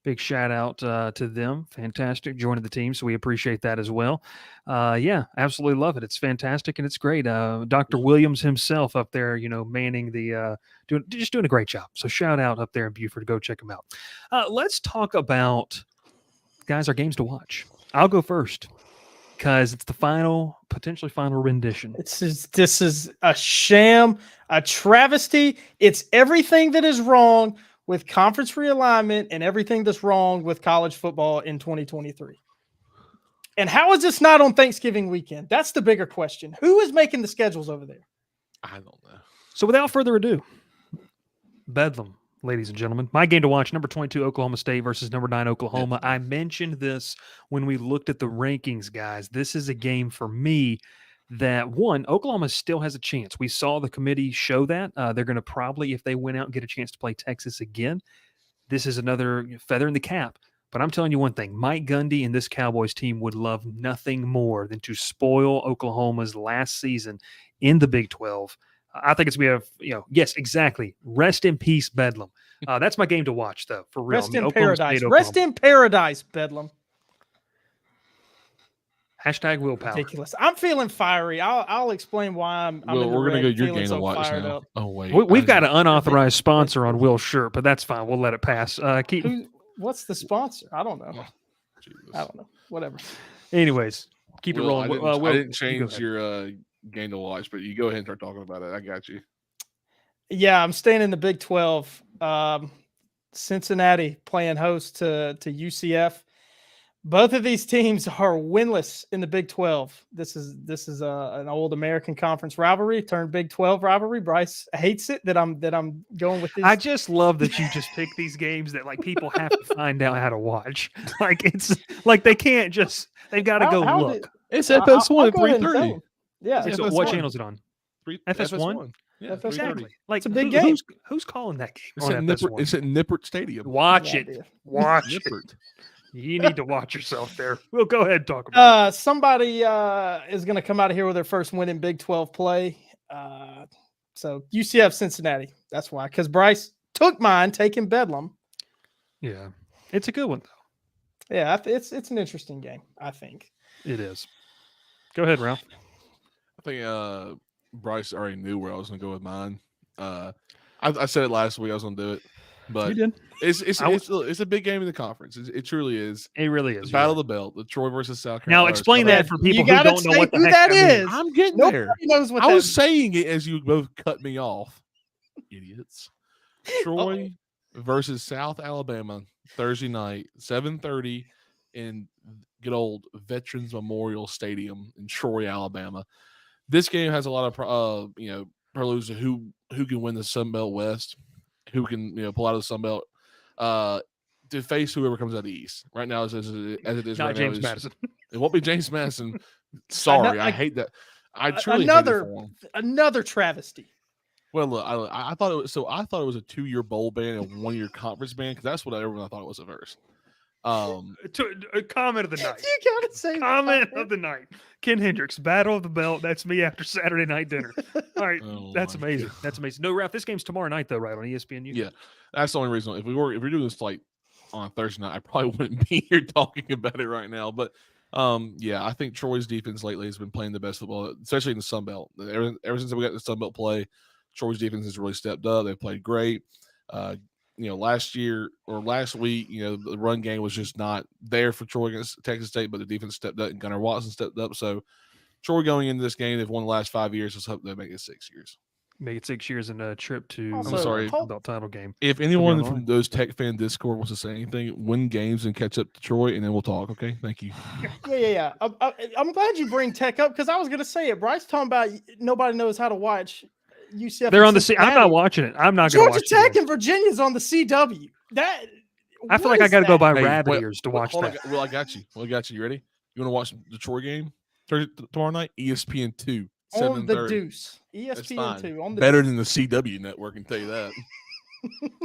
Big shout out to them. Fantastic joining the team, so we appreciate that as well. Yeah, absolutely love it. It's fantastic and it's great. Dr. Williams himself up there, manning the doing a great job. So shout out up there in Buford. Go check them out. Let's talk about, guys, our games to watch. I'll go first because it's the potentially final rendition. This is a sham, a travesty. It's everything that is wrong with conference realignment and everything that's wrong with college football in 2023. And how is this not on Thanksgiving weekend? That's the bigger question. Who is making the schedules over there? I don't know. So without further ado, Bedlam, ladies and gentlemen, my game to watch, number 22 Oklahoma State versus number 9 Oklahoma. I mentioned this when we looked at the rankings, guys. This is a game for me that, one, Oklahoma still has a chance. We saw the committee show that. They're going to probably, if they win out, get a chance to play Texas again. This is another feather in the cap. But I'm telling you one thing, Mike Gundy and this Cowboys team would love nothing more than to spoil Oklahoma's last season in the Big 12. I think it's going to be yes, exactly. Rest in peace, Bedlam. That's my game to watch, though, for real. Rest in paradise. Rest in paradise, Bedlam. Hashtag willpower. Ridiculous. I'm feeling fiery. I'll explain why I'm. We're gonna go your game to watch fired now. up. Oh wait, We've got an unauthorized sponsor on Will's shirt, but that's fine. We'll let it pass. What's the sponsor? I don't know. I don't know. Whatever. Anyways, keep it rolling. I didn't change your game to watch, but you go ahead and start talking about it. I got you. Yeah, I'm staying in the Big 12. Cincinnati playing host to UCF. Both of these teams are winless in the Big 12. This is an old American Conference rivalry turned Big 12 rivalry. Bryce hates it that I'm going with these. I just love that you just pick these games that like people have to find out how to watch. Like it's like they've got to go look. It's FS1 at 3:30. Yeah. So what channel is it on? FS1. Yeah, exactly. Like it's a big game. Who's calling that game? It's at Nippert Stadium. Watch it. It. You need to watch yourself there. We'll go ahead and talk about it. Somebody is going to come out of here with their first win in Big 12 play. So UCF Cincinnati. That's why. Because Bryce took mine, taking Bedlam. Yeah. It's a good one, though. Yeah, it's an interesting game, I think. It is. Go ahead, Ralph. I think Bryce already knew where I was going to go with mine. I said it last week I was going to do it, but You did. it's a big game in the conference. It truly is. It really The is. Battle You're of right. the Belt, the Troy versus South Carolina. Now explain that for people You who gotta don't know say what the who heck that means. is. I'm getting Nobody there. knows what I that was is. saying it as you both cut me off, idiots. Troy versus South Alabama Thursday night, 7:30 in good old Veterans Memorial Stadium in Troy, Alabama. This game has a lot of preludes to who can win the Sun Belt West, who can pull out of the Sun Belt to face whoever comes out of the East. Right now, as it is Not right James now, Madison. it won't be James Madison. Sorry, I hate that. I truly hate it for him. Another travesty. Well, look, I thought it was I thought it was a 2-year bowl ban and 1-year conference ban because that's what everyone thought it was at first. A comment of the night. You gotta say Comment of the night. Ken Hendricks, Battle of the Belt. That's me after Saturday night dinner. All right, Oh that's my amazing. God. That's amazing. No, Ralph, this game's tomorrow night though, right on ESPNU. Yeah, that's the only reason. If we're doing this like on Thursday night, I probably wouldn't be here talking about it right now. But yeah, I think Troy's defense lately has been playing the best football, especially in the Sun Belt. Ever since we got the Sun Belt play, Troy's defense has really stepped up. They played great. Last year or last week, the run game was just not there for Troy against Texas State, but the defense stepped up and Gunnar Watson stepped up. So Troy going into this game, they've won the last 5 years. Let's hope they make it 6 years. Make it 6 years and a trip to Also, I'm sorry. Sun Belt title game. If anyone on the from line. those Tech fan Discord wants to say anything, win games and catch up to Troy, and then we'll talk. Okay, thank you. Yeah. I'm glad you bring Tech up because I was gonna say it. Bryce talking about nobody knows how to watch UCF. They're and on the C. I'm Cincinnati. not watching it. I'm not going to Georgia watch Tech it. and Virginia's on the CW. I feel like I got to go by Hey, rabbit wait, ears to Well, watch hold that. on, I got you. You ready? You want to watch the Troy game tomorrow night? ESPN 2, on the 7:30. Deuce. That's ESPN fine. 2 on the Better Deuce. than the CW network, I can tell you that.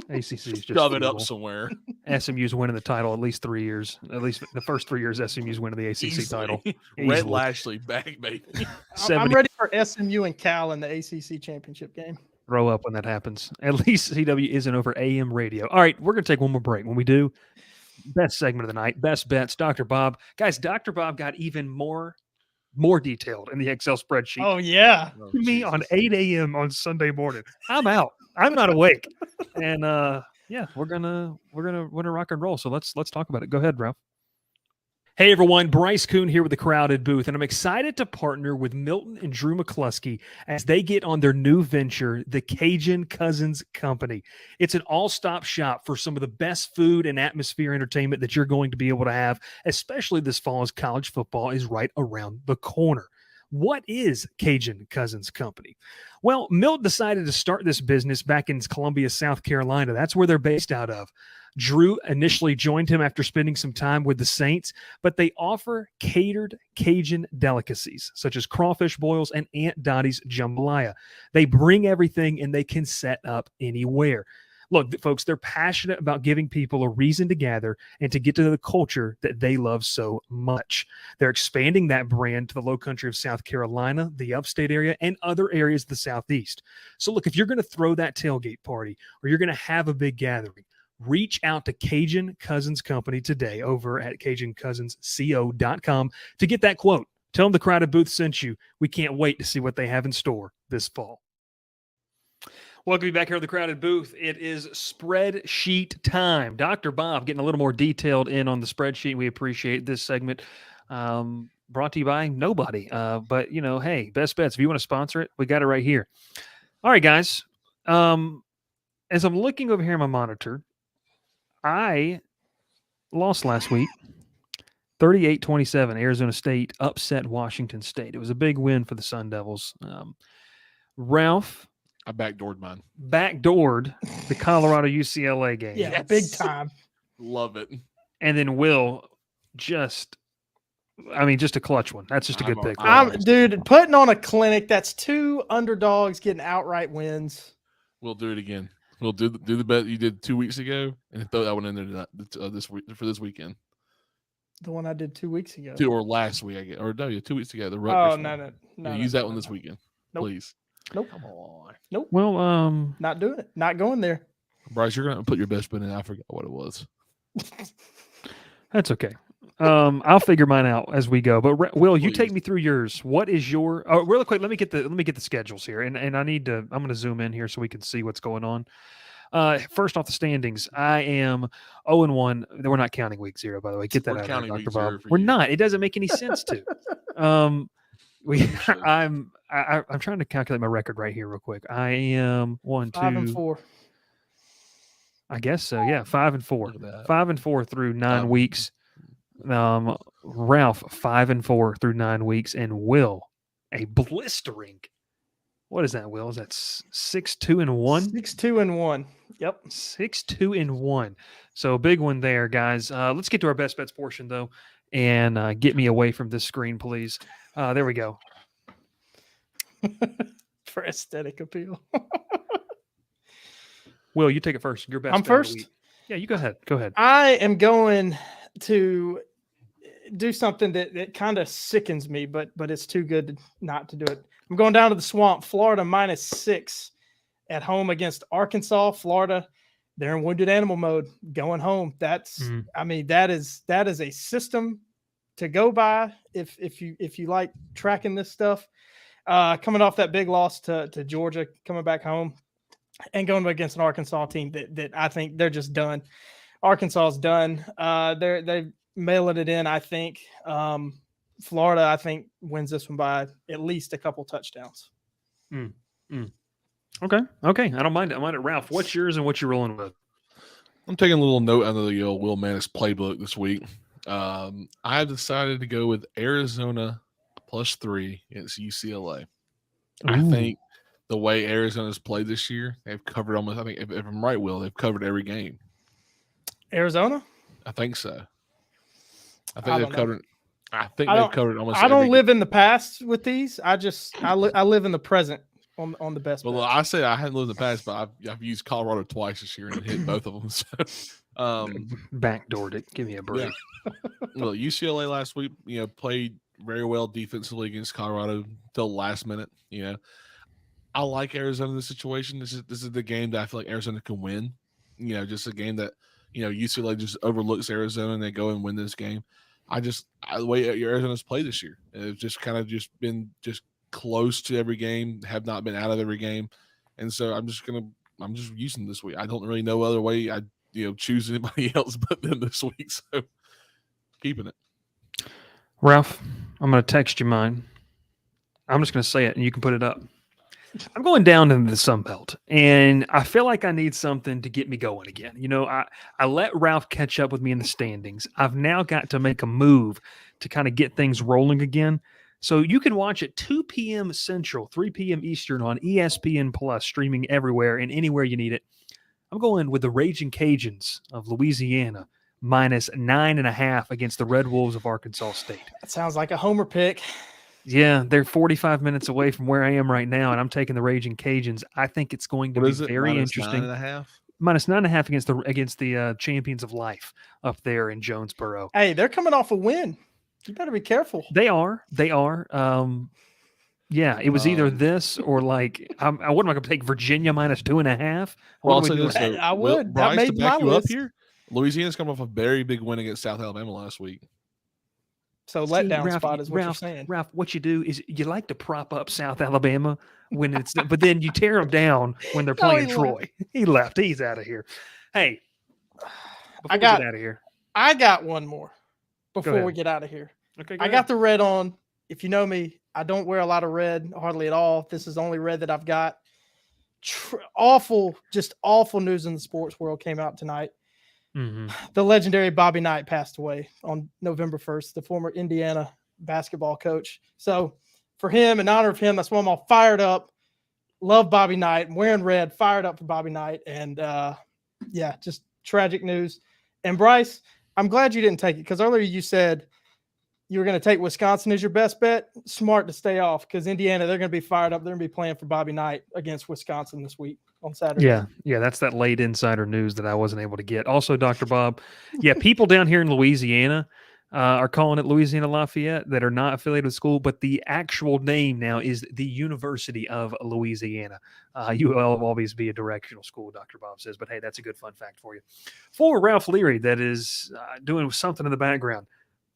ACC is just Shove it up evil. somewhere. SMU's winning the title at least 3 years. At least the first 3 years, SMU's winning the ACC Easily. title. Red Easily. Lashley back, baby. I'm 70 ready for SMU and Cal in the ACC championship game. Throw up when that happens. At least CW isn't over AM radio. All right, we're going to take one more break. When we do, best segment of the night, best bets, Dr. Bob. Guys, Dr. Bob got even more detailed in the Excel spreadsheet. Oh yeah. Oh, To me on Jesus. 8 a.m. on Sunday morning. I'm out. I'm not awake. And yeah, we're gonna rock and roll. So let's talk about it. Go ahead, Ralph. Hey everyone, Bryce Koon here with the Crowded Booth, and I'm excited to partner with Milton and Drew McCluskey as they get on their new venture, the Cajun Cousins Company. It's an all-stop shop for some of the best food and atmosphere entertainment that you're going to be able to have, especially this fall as college football is right around the corner. What is Cajun Cousins Company? Well, Milt decided to start this business back in Columbia, South Carolina. That's where they're based out of. Drew initially joined him after spending some time with the Saints, but they offer catered Cajun delicacies such as crawfish boils and Aunt Dottie's jambalaya. They bring everything and they can set up anywhere. Look, folks, they're passionate about giving people a reason to gather and to get to the culture that they love so much. They're expanding that brand to the low country of South Carolina, the upstate area, and other areas of the Southeast. So look, if you're going to throw that tailgate party or you're going to have a big gathering, reach out to Cajun Cousins Company today over at CajunCousinsCO.com to get that quote. Tell them the Crowded Booth sent you. We can't wait to see what they have in store this fall. Welcome you back here at the Crowded Booth. It is spreadsheet time. Dr. Bob getting a little more detailed in on the spreadsheet. We appreciate this segment. Brought to you by nobody. But, hey, best bets. If you want to sponsor it, we got it right here. All right, guys. As I'm looking over here on my monitor, I lost last week. 38-27, Arizona State upset Washington State. It was a big win for the Sun Devils. Ralph I backdoored mine. backdoored the Colorado UCLA game. Yeah, Yes. big time. Love it. And then Will just a clutch one. That's just a good I'm pick. a- Dude, putting on a clinic, that's two underdogs getting outright wins. We'll do it again. We'll do the bet you did 2 weeks ago, and throw that one in there this week for this weekend. The one I did 2 weeks ago. Or last week, I guess. Or no, 2 weeks ago. The Oh, Rutgers no, one. no. Yeah, No, use no, that one no, this no. weekend, Nope. please. Nope. Come on, Well, Not doing it. Not going there. Bryce. You're gonna put your best bet in. I forgot what it was. that's okay. I'll figure mine out as we go. But Will, you take Please. me through yours. What is your? Oh, really quick. Let me get the schedules here, and I need to. I'm going to zoom in here so we can see what's going on. First off the standings, I am 0-1. We're not counting week 0, by the way. Get that We're out of there, counting Dr. week Bob. 0 for We're you. not. It doesn't make any sense to. I'm trying to calculate my record right here real quick. I am 1, 2, 5 and 4. I guess so. Yeah, 5 and 4. Look at that. 5 and 4 through 9 Um, weeks. Ralph 5 and 4 through 9 weeks, and Will a blistering. What is that, Will? Is that 6-2-1? 6-2-1. Yep. 6-2-1. So a big one there, guys. Let's get to our best bets portion though, and get me away from this screen, please. There we go. For aesthetic appeal. Will, you take it first. Your best. I'm bet of the first? week. Yeah, you go ahead. Go ahead. I am going to do something that kind of sickens me, but it's too good not to do it. I'm going down to the Swamp, Florida -6 at home against Arkansas. Florida, they're in wounded animal mode, going home. That's, I mean, that is a system to go by if you like tracking this stuff. Coming off that big loss to Georgia, coming back home and going against an Arkansas team that I think they're just done. Arkansas is done. They're mailing it in, I think. Florida, I think, wins this one by at least a couple touchdowns. Okay. I don't mind it. Ralph, what's yours and what you rolling with? I'm taking a little note out of the Will Mannis playbook this week. I've decided to go with Arizona +3 against UCLA. I think the way Arizona's played this year, they've covered almost, I think, if I'm right, Will, they've covered every game. Arizona? I think so. I I think don't they've know. covered. I think I they've don't- covered almost. I don't every live in the past with these. I live in the present on the best. Well, bets. I say I hadn't lived in the past, but I've used Colorado twice this year and hit both of them. So, Backdoored it. Give me a break. well, UCLA last week, played very well defensively against Colorado till the last minute. I like Arizona in this situation. This is the game that I feel like Arizona can win. Just a game that UCLA just overlooks Arizona and they go and win this game. The way Arizona's played this year, it's just kind of just been just close to every game, have not been out of every game, and so I'm just using this week. I don't really know other way. I choose anybody else but them this week, so keeping it. Ralph, I'm going to text you mine. I'm just going to say it, and you can put it up. I'm going down into the Sun Belt, and I feel like I need something to get me going again. I let Ralph catch up with me in the standings. I've now got to make a move to kind of get things rolling again. So you can watch at 2 p.m. Central, 3 p.m. Eastern on ESPN Plus, streaming everywhere and anywhere you need it. I'm going with the Raging Cajuns of Louisiana, -9.5 against the Red Wolves of Arkansas State. That sounds like a homer pick. Yeah, they're 45 minutes away from where I am right now, and I'm taking the Raging Cajuns. I think it's going to be very interesting. -9.5? -9.5 against the champions of life up there in Jonesboro. Hey, they're coming off a win. You better be careful. They are. Yeah, it was either this or like what am I going to take? Virginia -2.5. Well, I'll What are say we this, doing? though, I would. That Bryce, made to back my you up list. here, Louisiana's come off a very big win against South Alabama last week. So See, letdown Ralph, spot is what you're Ralph, saying. Ralph, what you do is you like to prop up South Alabama when it's, but then you tear them down when they're No, playing he Troy. He left. He's out of here. Hey, before I we got- get out of here. I got one more before ahead. we get out of here. Okay, I got the red on. If you know me, I don't wear a lot of red, hardly at all. This is the only red that I've got. Awful news in the sports world came out tonight. The legendary Bobby Knight passed away on November 1st, the former Indiana basketball coach. So for him, in honor of him, that's why I'm all fired up. Love Bobby Knight. I'm wearing red, fired up for Bobby Knight. And just tragic news. And Bryce, I'm glad you didn't take it because earlier you said you were going to take Wisconsin as your best bet. Smart to stay off because Indiana, they're going to be fired up. They're going to be playing for Bobby Knight against Wisconsin this week on Saturday. Yeah, that's that late insider news that I wasn't able to get. Also, Dr. Bob, people down here in Louisiana are calling it Louisiana Lafayette that are not affiliated with school, but the actual name now is the University of Louisiana. You will always be a directional school, Dr. Bob says, but hey, that's a good fun fact for you. For Ralph Leary, that is doing something in the background.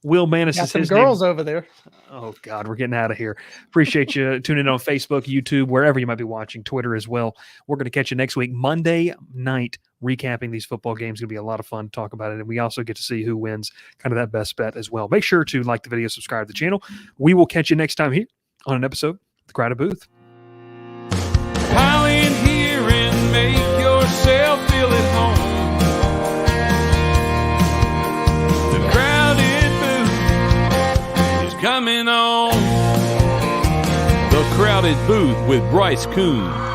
Will Manis Got is some his girls name. over there. Oh God, we're getting out of here. Appreciate you tuning in on Facebook, YouTube, wherever you might be watching, Twitter as well. We're going to catch you next week, Monday night, recapping these football games. It's going to be a lot of fun to talk about it. And we also get to see who wins, kind of that best bet as well. Make sure to like the video, subscribe to the channel. We will catch you next time here on an episode of The Crowded Booth. Pile in here and make yourself feel at home. The Crowded Booth is coming on. The Crowded Booth with Bryce Koon.